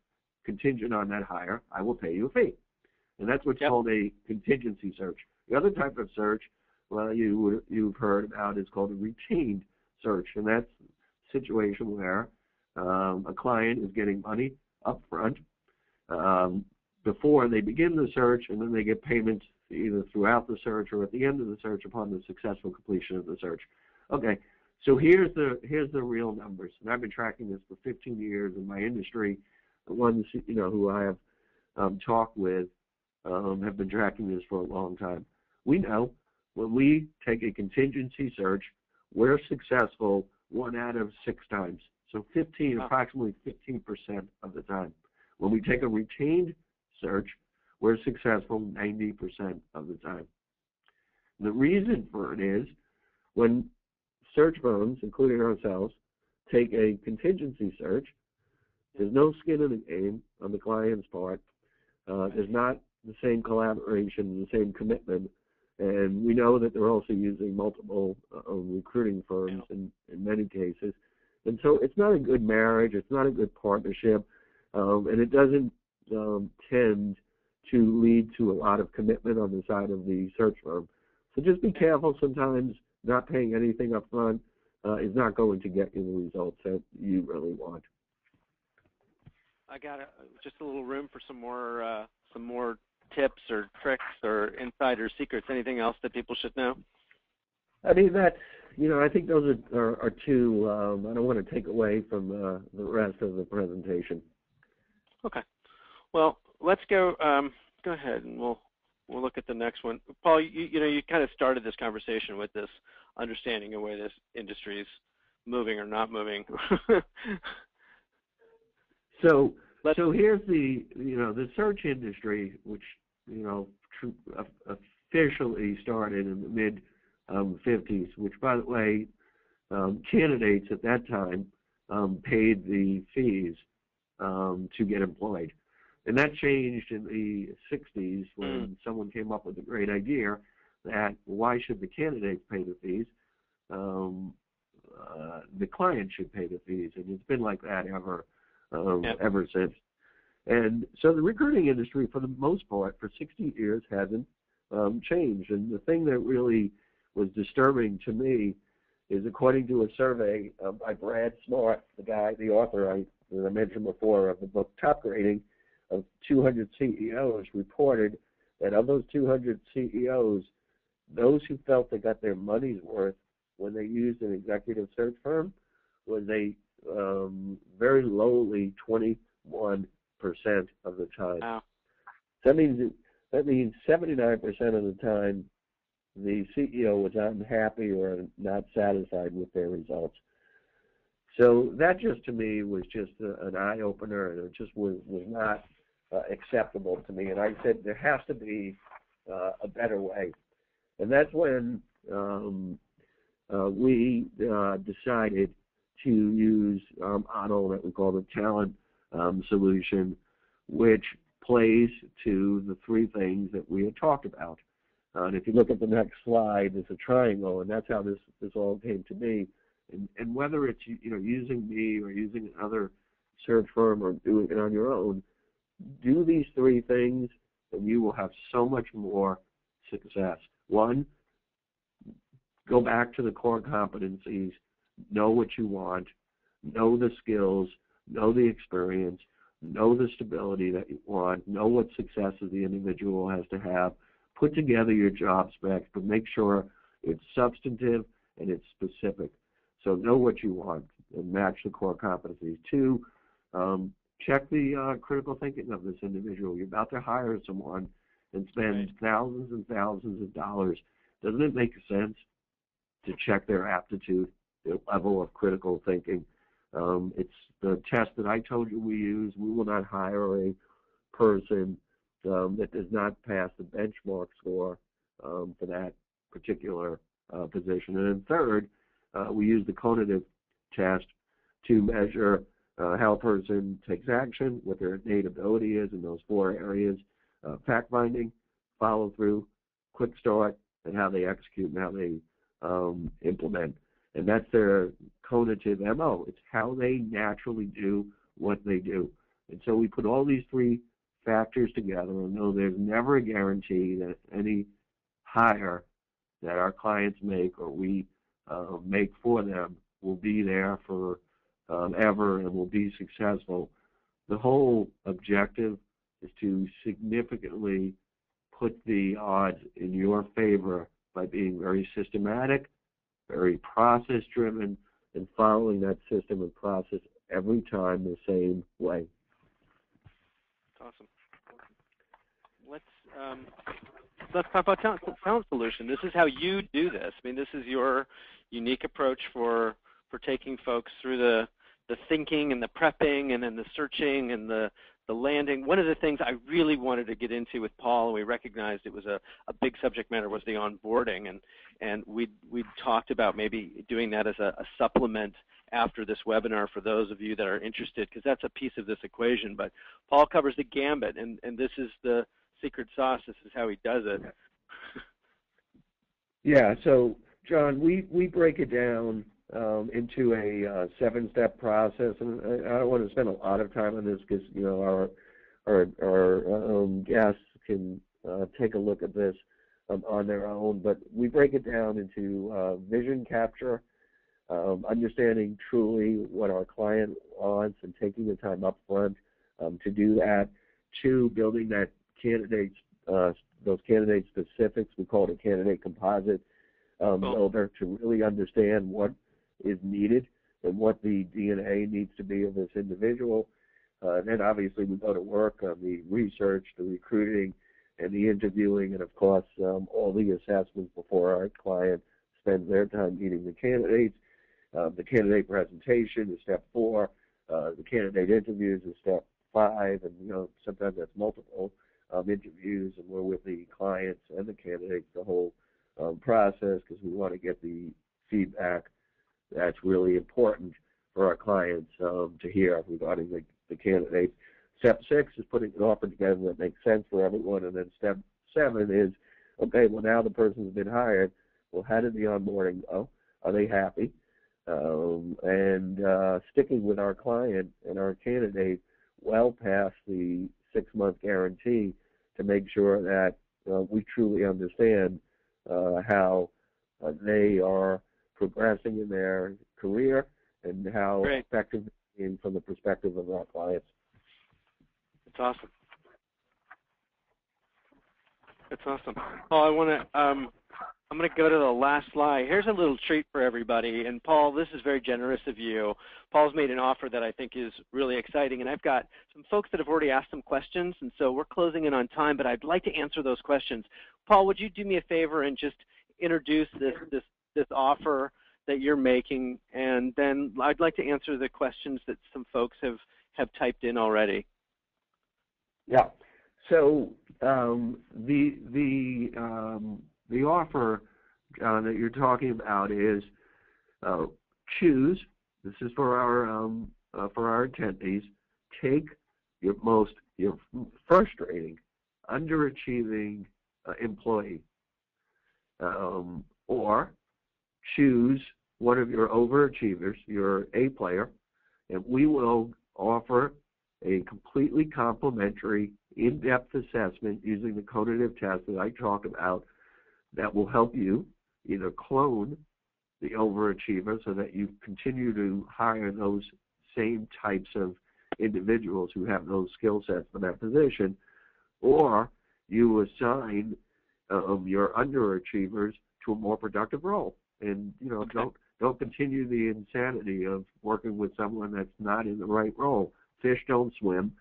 S2: contingent on that hire, I will pay you a fee. And that's what's called a contingency search. The other type of search, well, you've heard about, is called a retained search. And that's a situation where a client is getting money up front before they begin the search, and then they get payments either throughout the search or at the end of the search upon the successful completion of the search. Okay, so here's the real numbers. And I've been tracking this for 15 years in my industry. The ones who I have talked with have been tracking this for a long time. We know when we take a contingency search, we're successful 1 out of 6 times. So approximately 15% of the time. When we take a retained search, we're successful 90% of the time. The reason for it is when search firms, including ourselves, take a contingency search, there's no skin in the game on the client's part. There's not the same collaboration, the same commitment, and we know that they're also using multiple recruiting firms in many cases. And so it's not a good marriage, it's not a good partnership, and it doesn't tend to lead to a lot of commitment on the side of the search firm. So just be careful. Sometimes not paying anything up front is not going to get you the results that you really want.
S1: I got just a little room for some more tips or tricks or insider secrets. Anything else that people should know?
S2: I mean, I think those are two. I don't want to take away from the rest of the presentation.
S1: Okay. Well, let's go. Go ahead, and we'll look at the next one. Paul, you kind of started this conversation with this understanding of where this industry is moving or not moving.
S2: So here's the search industry, which officially started in the mid 50s, which, by the way, candidates at that time paid the fees to get employed. And that changed in the 60s when someone came up with a great idea that why should the candidates pay the fees? The client should pay the fees, and it's been like that ever since. And so the recruiting industry, for the most part, for 60 years hasn't changed. And the thing that really was disturbing to me is, according to a survey by Brad Smart, the author that I mentioned before of the book Top Grading, of 200 CEOs, reported that of those 200 CEOs, those who felt they got their money's worth when they used an executive search firm was a very lowly 21% of the time. Wow. That means 79% of the time the CEO was unhappy or not satisfied with their results. So that just, to me, was just an eye-opener, and it just was not acceptable to me. And I said there has to be a better way. And that's when we decided to use our model that we call the talent solution, which plays to the three things that we had talked about. And if you look at the next slide, there's a triangle, and that's how this all came to be. And whether it's using me or using another search firm or doing it on your own, do these three things, and you will have so much more success. One, go back to the core competencies, know what you want, know the skills, know the experience, know the stability that you want, know what successes the individual has to have, put together your job specs, but make sure it's substantive and it's specific. So know what you want and match the core competencies. Two, check the critical thinking of this individual. You're about to hire someone and spend thousands and thousands of dollars. Doesn't it make sense to check their aptitude, their level of critical thinking? It's the test that I told you we use. We will not hire a person that does not pass the benchmark score for that particular position. And then third, we use the cognitive test to measure how a person takes action, what their innate ability is in those four areas: fact-finding, follow-through, quick start, and how they execute and how they implement. And that's their cognitive MO. It's how they naturally do what they do. And so we put all these three factors together and know there's never a guarantee that any hire that our clients make or we make for them will be there for ever and will be successful. The whole objective is to significantly put the odds in your favor by being very systematic, very process-driven, and following that system and process every time the same way.
S1: Awesome. Let's talk about talent solution. This is how you do this. I mean, this is your unique approach for taking folks through the thinking and the prepping and then the searching and the landing. One of the things I really wanted to get into with Paul, and we recognized it was a big subject matter, was the onboarding, and we talked about maybe doing that as a supplement after this webinar for those of you that are interested, because that's a piece of this equation. But Paul covers the gambit, and this is the secret sauce. This is how he does it.
S2: Yeah, so John, we break it down into a seven-step process, and I don't want to spend a lot of time on this because our guests can take a look at this on their own. But we break it down into vision capture, understanding truly what our client wants and taking the time up front to do that. Two, building that those candidate specifics. We call it a candidate composite builder to really understand what is needed and what the DNA needs to be of this individual. And then obviously we go to work on the research, the recruiting, and the interviewing, and of course all the assessments before our client spends their time meeting the candidates. The candidate presentation is step 4. The candidate interviews is step 5, and sometimes that's multiple interviews, and we're with the clients and the candidates the whole process because we want to get the feedback that's really important for our clients to hear regarding the candidates. Step 6 is putting an offer together that makes sense for everyone, and then step 7 is, okay, well now the person's been hired, well how did the onboarding go? Are they happy? And sticking with our client and our candidate well past the 6-month guarantee to make sure that we truly understand how they are progressing in their career and how effective they're being from the perspective of our clients.
S1: That's awesome. That's awesome. Paul, I'm going to go to the last slide. Here's a little treat for everybody. And Paul, this is very generous of you. Paul's made an offer that I think is really exciting. And I've got some folks that have already asked some questions. And so we're closing in on time, but I'd like to answer those questions. Paul, would you do me a favor and just introduce this offer that you're making? And then I'd like to answer the questions that some folks have typed in already.
S2: Yeah. So the offer, John, that you're talking about is choose. This is for our attendees. Take your most your frustrating, underachieving employee, or choose one of your overachievers, your A player, and we will offer a completely complimentary, in-depth assessment using the conative test that I talk about that will help you either clone the overachiever so that you continue to hire those same types of individuals who have those skill sets for that position, or you assign your underachievers to a more productive role. And don't continue the insanity of working with someone that's not in the right role. Fish don't swim,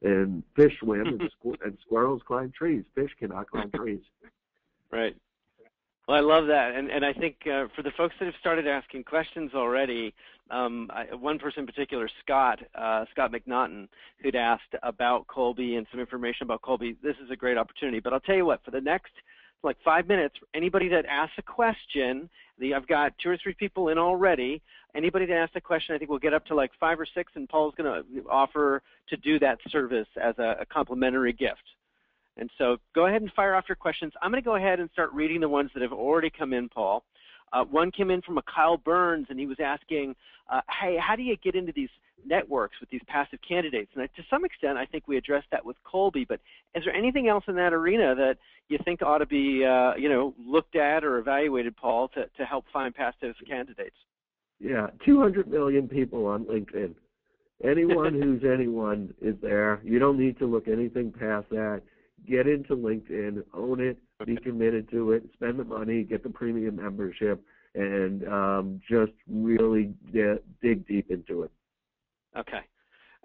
S2: and fish swim, and squirrels climb trees. Fish cannot climb trees.
S1: Right. Well, I love that, and I think for the folks that have started asking questions already, one person in particular, Scott McNaughton, who'd asked about Kolbe and some information about Kolbe. This is a great opportunity. But I'll tell you what, for the next 5 minutes, anybody that asks a question, I've got 2 or 3 people in already. Anybody that asks a question, I think we'll get up to 5 or 6, and Paul's going to offer to do that service as a complimentary gift. And so go ahead and fire off your questions. I'm going to go ahead and start reading the ones that have already come in, Paul. One came in from a Kyle Burns, and he was asking, hey, how do you get into these networks with these passive candidates? And to some extent, I think we addressed that with Kolbe, but is there anything else in that arena that you think ought to be looked at or evaluated, Paul, to help find passive candidates?
S2: Yeah, 200 million people on LinkedIn. Anyone who's anyone is there. You don't need to look anything past that. Get into LinkedIn, own it, be committed to it, spend the money, get the premium membership, and just really dig deep into it.
S1: Okay.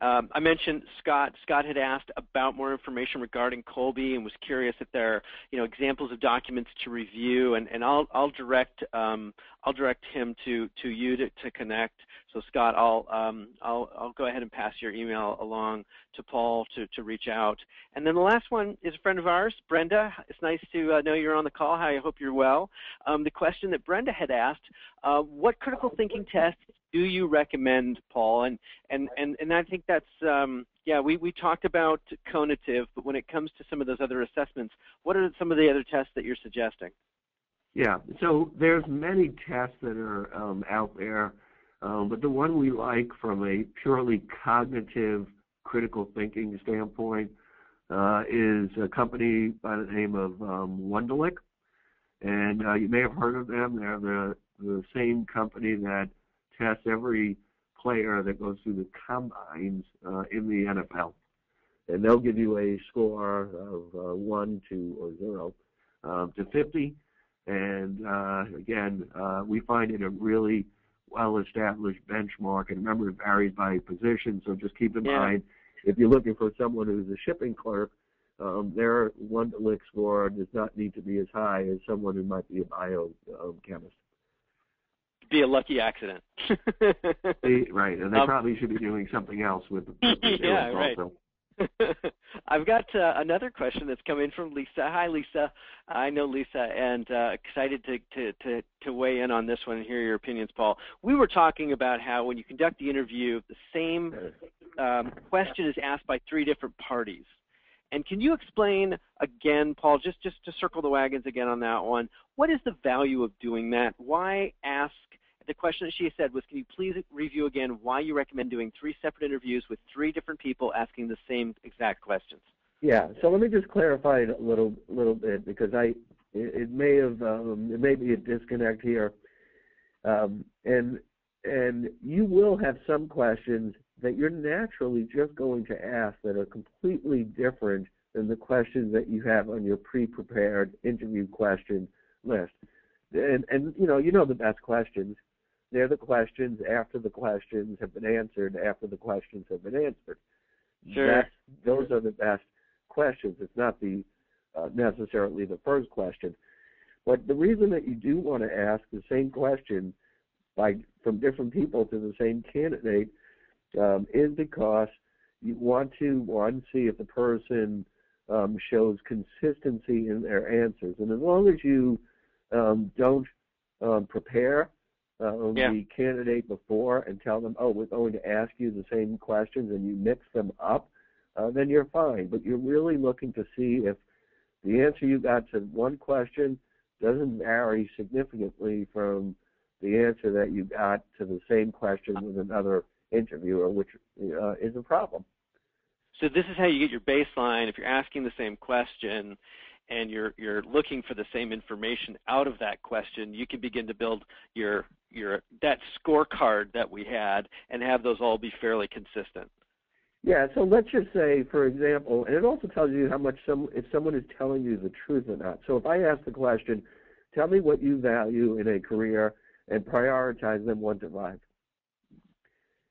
S1: I mentioned Scott. Scott had asked about more information regarding Kolbe and was curious if there are, examples of documents to review, and I'll direct him to you to connect. So Scott, I'll go ahead and pass your email along to Paul to reach out. And then the last one is a friend of ours, Brenda. It's nice to know you're on the call. Hi, I hope you're well. The question that Brenda had asked: what critical thinking tests do you recommend, Paul? And I think that's we talked about conative, but when it comes to some of those other assessments, what are some of the other tests that you're suggesting?
S2: Yeah, so there's many tests that are out there, but the one we like from a purely cognitive critical thinking standpoint is a company by the name of Wonderlic, and you may have heard of them. They're the same company that tests every player that goes through the combines in the NFL. And they'll give you a score of 1, 2, or 0 to 50. And again, we find it a really well-established benchmark. And remember, it varies by position, so just keep in mind, if you're looking for someone who's a shipping clerk, their Wonderlic score does not need to be as high as someone who might be a biochemist.
S1: Be a lucky accident.
S2: Right, and they probably should be doing something else with the
S1: yeah, right.
S2: also.
S1: I've got another question that's come in from Lisa. Hi, Lisa. I know Lisa, and excited to weigh in on this one and hear your opinions, Paul. We were talking about how when you conduct the interview, the same question is asked by 3 different parties. And can you explain again, Paul, just to circle the wagons again on that one, what is the value of doing that? Why ask? The question that she said was, can you please review again why you recommend doing 3 separate interviews with 3 different people asking the same exact questions? Yeah,
S2: so let me just clarify it a little bit, because it may be a disconnect here, and you will have some questions that you're naturally just going to ask that are completely different than the questions that you have on your pre-prepared interview question list. And you know the best questions. They're the questions after the questions have been answered, after the questions have been answered.
S1: Sure.
S2: Those are the best questions. It's not necessarily the first question. But the reason that you do want to ask the same question from different people to the same candidate is because you want to, see if the person shows consistency in their answers. And as long as you don't prepare the candidate before and tell them, oh, we're going to ask you the same questions, and you mix them up, then you're fine. But you're really looking to see if the answer you got to one question doesn't vary significantly from the answer that you got to the same question with another interviewer, which is a problem.
S1: So this is how you get your baseline. If you're asking the same question and you're looking for the same information out of that question, you can begin to build that scorecard that we had and have those all be fairly consistent.
S2: Yeah, so let's just say, for example, and it also tells you how much if someone is telling you the truth or not. So if I ask the question, tell me what you value in a career and prioritize them 1 to 5.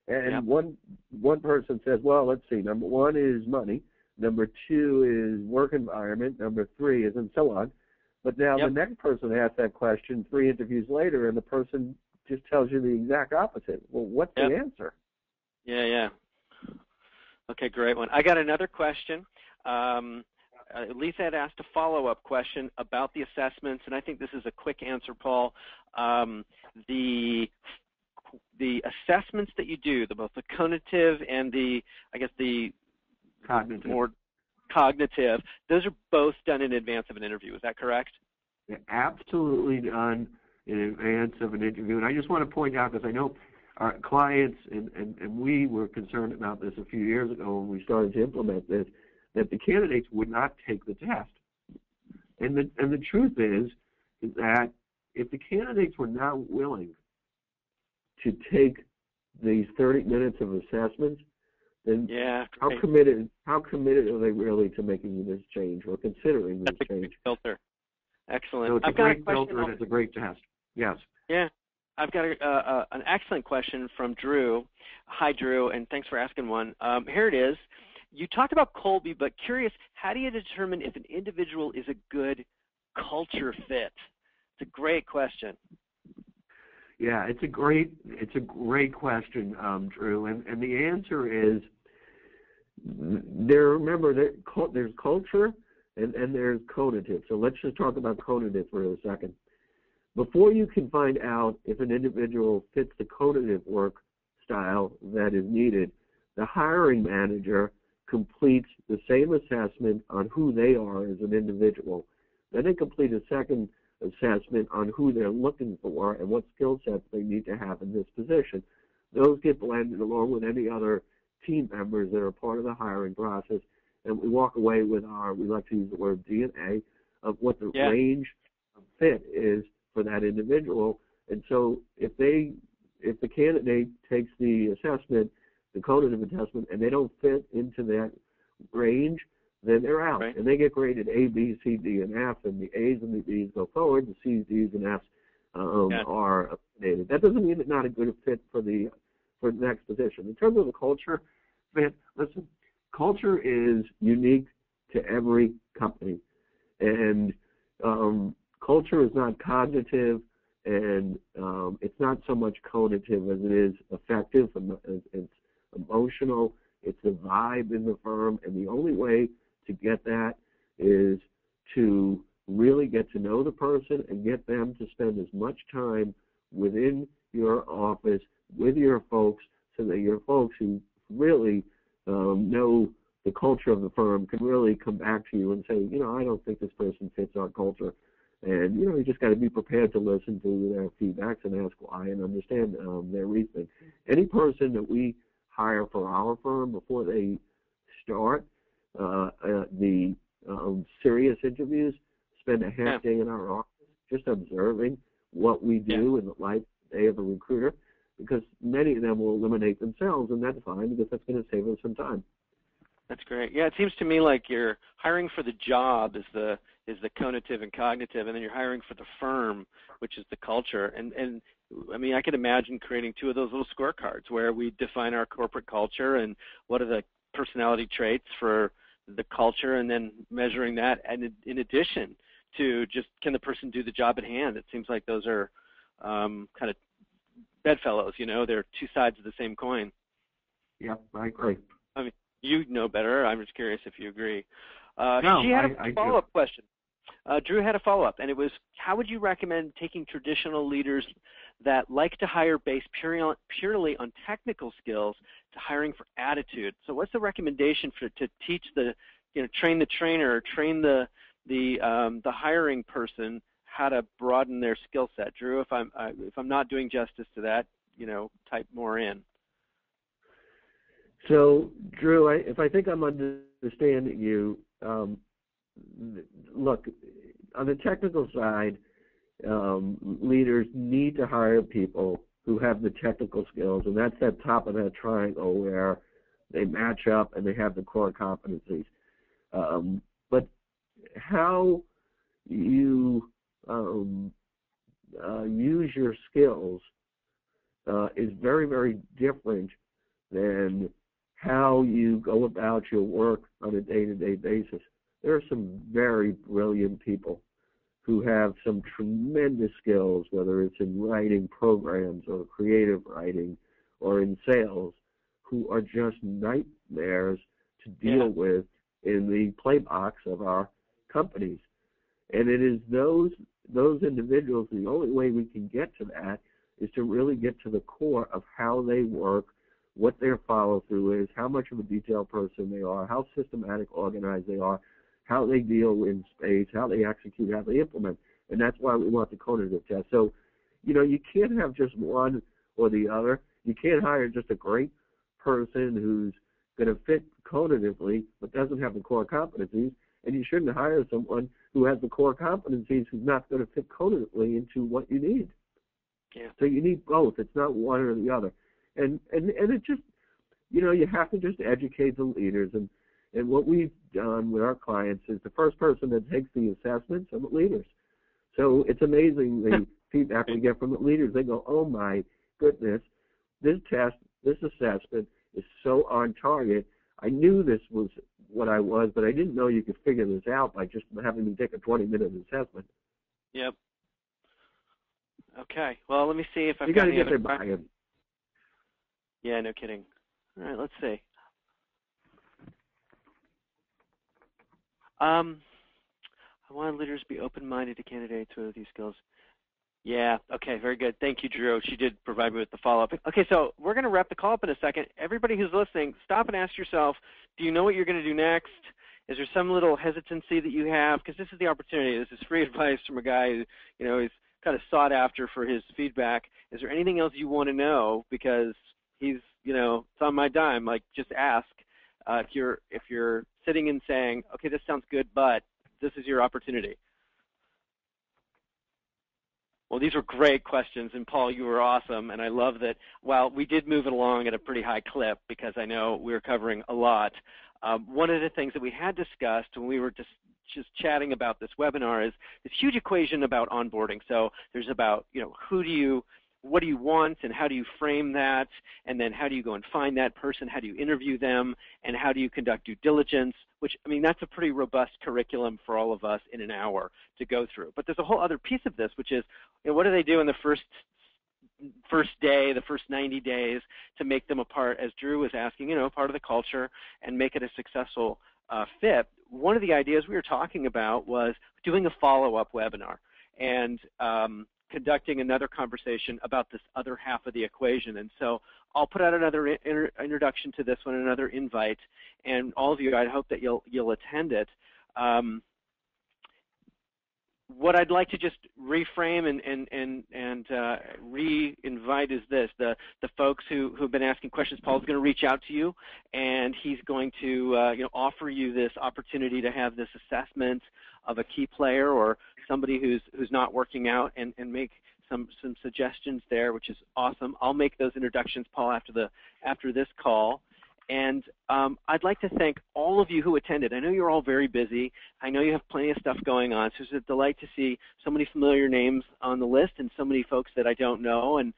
S2: And
S1: yep.
S2: one person says, well, let's see, number 1 is money, number 2 is work environment, number 3 is, and so on. But now
S1: yep.
S2: the next person asks that question 3 interviews later, and the person just tells you the exact opposite. Well, what's
S1: yep.
S2: the answer?
S1: Yeah. Okay, great one. I got another question. Lisa had asked a follow-up question about the assessments, and I think this is a quick answer, Paul. The assessments that you do, both the cognitive and the
S2: Cognitive.
S1: More cognitive, those are both done in advance of an interview. Is that correct?
S2: They're absolutely done in advance of an interview. And I just want to point out, because I know our clients, and we were concerned about this a few years ago when we started to implement this, that the candidates would not take the test. And the truth is that if the candidates were not willing to take these 30 minutes of assessments, then how committed are they really to making this change or considering this change?
S1: Great filter. Excellent.
S2: So it's a great filter and it's a great test. Yes.
S1: Yeah. I've got an excellent question from Drew. Hi, Drew, and thanks for asking one. Here it is. You talked about Colby, but curious, how do you determine if an individual is a good culture fit? It's a great question.
S2: Yeah, it's a great question, Drew, and the answer is remember, there's culture and there's cognitive. So let's just talk about cognitive for a second. Before you can find out if an individual fits the cognitive work style that is needed, the hiring manager completes the same assessment on who they are as an individual. Then they complete a second assessment on who they're looking for and what skill sets they need to have in this position. Those get blended along with any other team members that are part of the hiring process, and we walk away with we like to use the word DNA, of what the range of fit is for that individual. And so if the candidate takes the assessment, the cognitive assessment, and they don't fit into that range, then they're out. Right. And they get graded A, B, C, D, and F, and the A's and the B's go forward, the C's, D's, and F's are eliminated. That doesn't mean it's not a good fit for the next position. In terms of the culture fit, listen, culture is unique to every company. And culture is not cognitive, and it's not so much cognitive as it is affective. It's emotional. It's the vibe in the firm, and the only way to get that is to really get to know the person and get them to spend as much time within your office with your folks, so that your folks who really know the culture of the firm can really come back to you and say, I don't think this person fits our culture. And, you just got to be prepared to listen to their feedbacks and ask why and understand their reasoning. Any person that we hire for our firm, before they start the serious interviews, spend a half day in our office just observing what we do in the life day of a recruiter, because many of them will eliminate themselves, and that's fine, because that's going to save us some time.
S1: That's great. Yeah, it seems to me like you're hiring for the job is the cognitive and cognitive, and then you're hiring for the firm, which is the culture. And I mean, I could imagine creating 2 of those little scorecards where we define our corporate culture and what are the personality traits for the culture, and then measuring that, and in addition to just, can the person do the job at hand? It seems like those are kind of bedfellows, they're 2 sides of the same coin.
S2: Yeah, I agree.
S1: I mean, you know better. I'm just curious if you agree.
S2: No,
S1: she had a follow-up question. Drew had a follow-up, and it was, how would you recommend taking traditional leaders that like to hire based purely on technical skills to hiring for attitude. So what's the recommendation to teach the, train the trainer, or train the hiring person how to broaden their skill set? Drew, if I'm not doing justice to that, type more in.
S2: So, Drew, if I think I'm understanding you, look, on the technical side, leaders need to hire people who have the technical skills, and that's at top of that triangle where they match up and they have the core competencies. But how you use your skills is very, very different than how you go about your work on a day-to-day basis. There are some very brilliant people who have some tremendous skills, whether it's in writing programs or creative writing or in sales, who are just nightmares to deal with in the play box of our companies. And it is those individuals, the only way we can get to that is to really get to the core of how they work, what their follow-through is, how much of a detailed person they are, how systematic, organized they are, how they deal in space, how they execute, how they implement. And that's why we want the cognitive test. So, you can't have just one or the other. You can't hire just a great person who's going to fit cognitively but doesn't have the core competencies, and you shouldn't hire someone who has the core competencies who's not going to fit cognitively into what you need.
S1: Yeah.
S2: So you need both. It's not one or the other. And it just, you have to just educate the leaders. And what we've done with our clients is the first person that takes the assessments are the leaders. So it's amazing the feedback we get from the leaders. They go, oh, my goodness, this test, this assessment is so on target. I knew this was what I was, but I didn't know you could figure this out by just having me take a 20-minute assessment.
S1: Yep. Okay. Well, let me see if I've
S2: got
S1: got any other
S2: questions.
S1: Yeah, no kidding. All right, let's see. I want leaders to be open-minded to candidates with these skills. Yeah, okay, very good. Thank you, Drew. She did provide me with the follow-up. Okay, so we're going to wrap the call up in a second. Everybody who's listening, stop and ask yourself, do you know what you're going to do next? Is there some little hesitancy that you have? Because this is the opportunity. This is free advice from a guy who, is kind of sought after for his feedback. Is there anything else you want to know? Because he's, it's on my dime. Like, just ask. If you're sitting and saying, okay, this sounds good, but this is your opportunity. Well, these were great questions, and Paul, you were awesome, and I love that. While we did move it along at a pretty high clip because I know we were covering a lot, one of the things that we had discussed when we were just chatting about this webinar is this huge equation about onboarding. So there's about, what do you want and how do you frame that, and then how do you go and find that person, how do you interview them, and how do you conduct due diligence, which, that's a pretty robust curriculum for all of us in an hour to go through. But there's a whole other piece of this, which is, what do they do in the first day, the first 90 days to make them a part, as Drew was asking, part of the culture and make it a successful fit. One of the ideas we were talking about was doing a follow-up webinar and conducting another conversation about this other half of the equation. And so I'll put out another introduction to this one, another invite, and all of you, I hope that you'll attend it. What I'd like to just reframe and re-invite is this: the folks who've been asking questions. Paul's going to reach out to you, and he's going to offer you this opportunity to have this assessment of a key player or somebody who's not working out, and make some suggestions there, which is awesome. I'll make those introductions, Paul, after this call. And I'd like to thank all of you who attended. I know you're all very busy. I know you have plenty of stuff going on. So it's a delight to see so many familiar names on the list and so many folks that I don't know. And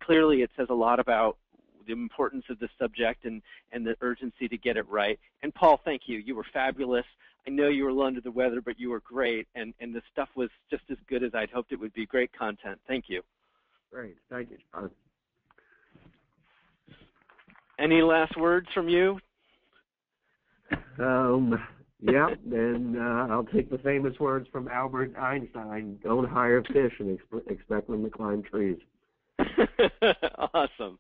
S1: clearly it says a lot about the importance of the subject and the urgency to get it right. And Paul, thank you. You were fabulous. I know you were a little under the weather, but you were great. And the stuff was just as good as I'd hoped it would be. Great content. Thank you.
S2: Great. Thank you, John.
S1: Any last words from you?
S2: Yeah, and I'll take the famous words from Albert Einstein: don't hire fish and expect them to climb trees.
S1: Awesome.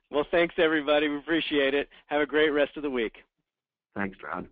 S1: Well, thanks, everybody. We appreciate it. Have a great rest of the week.
S2: Thanks, John.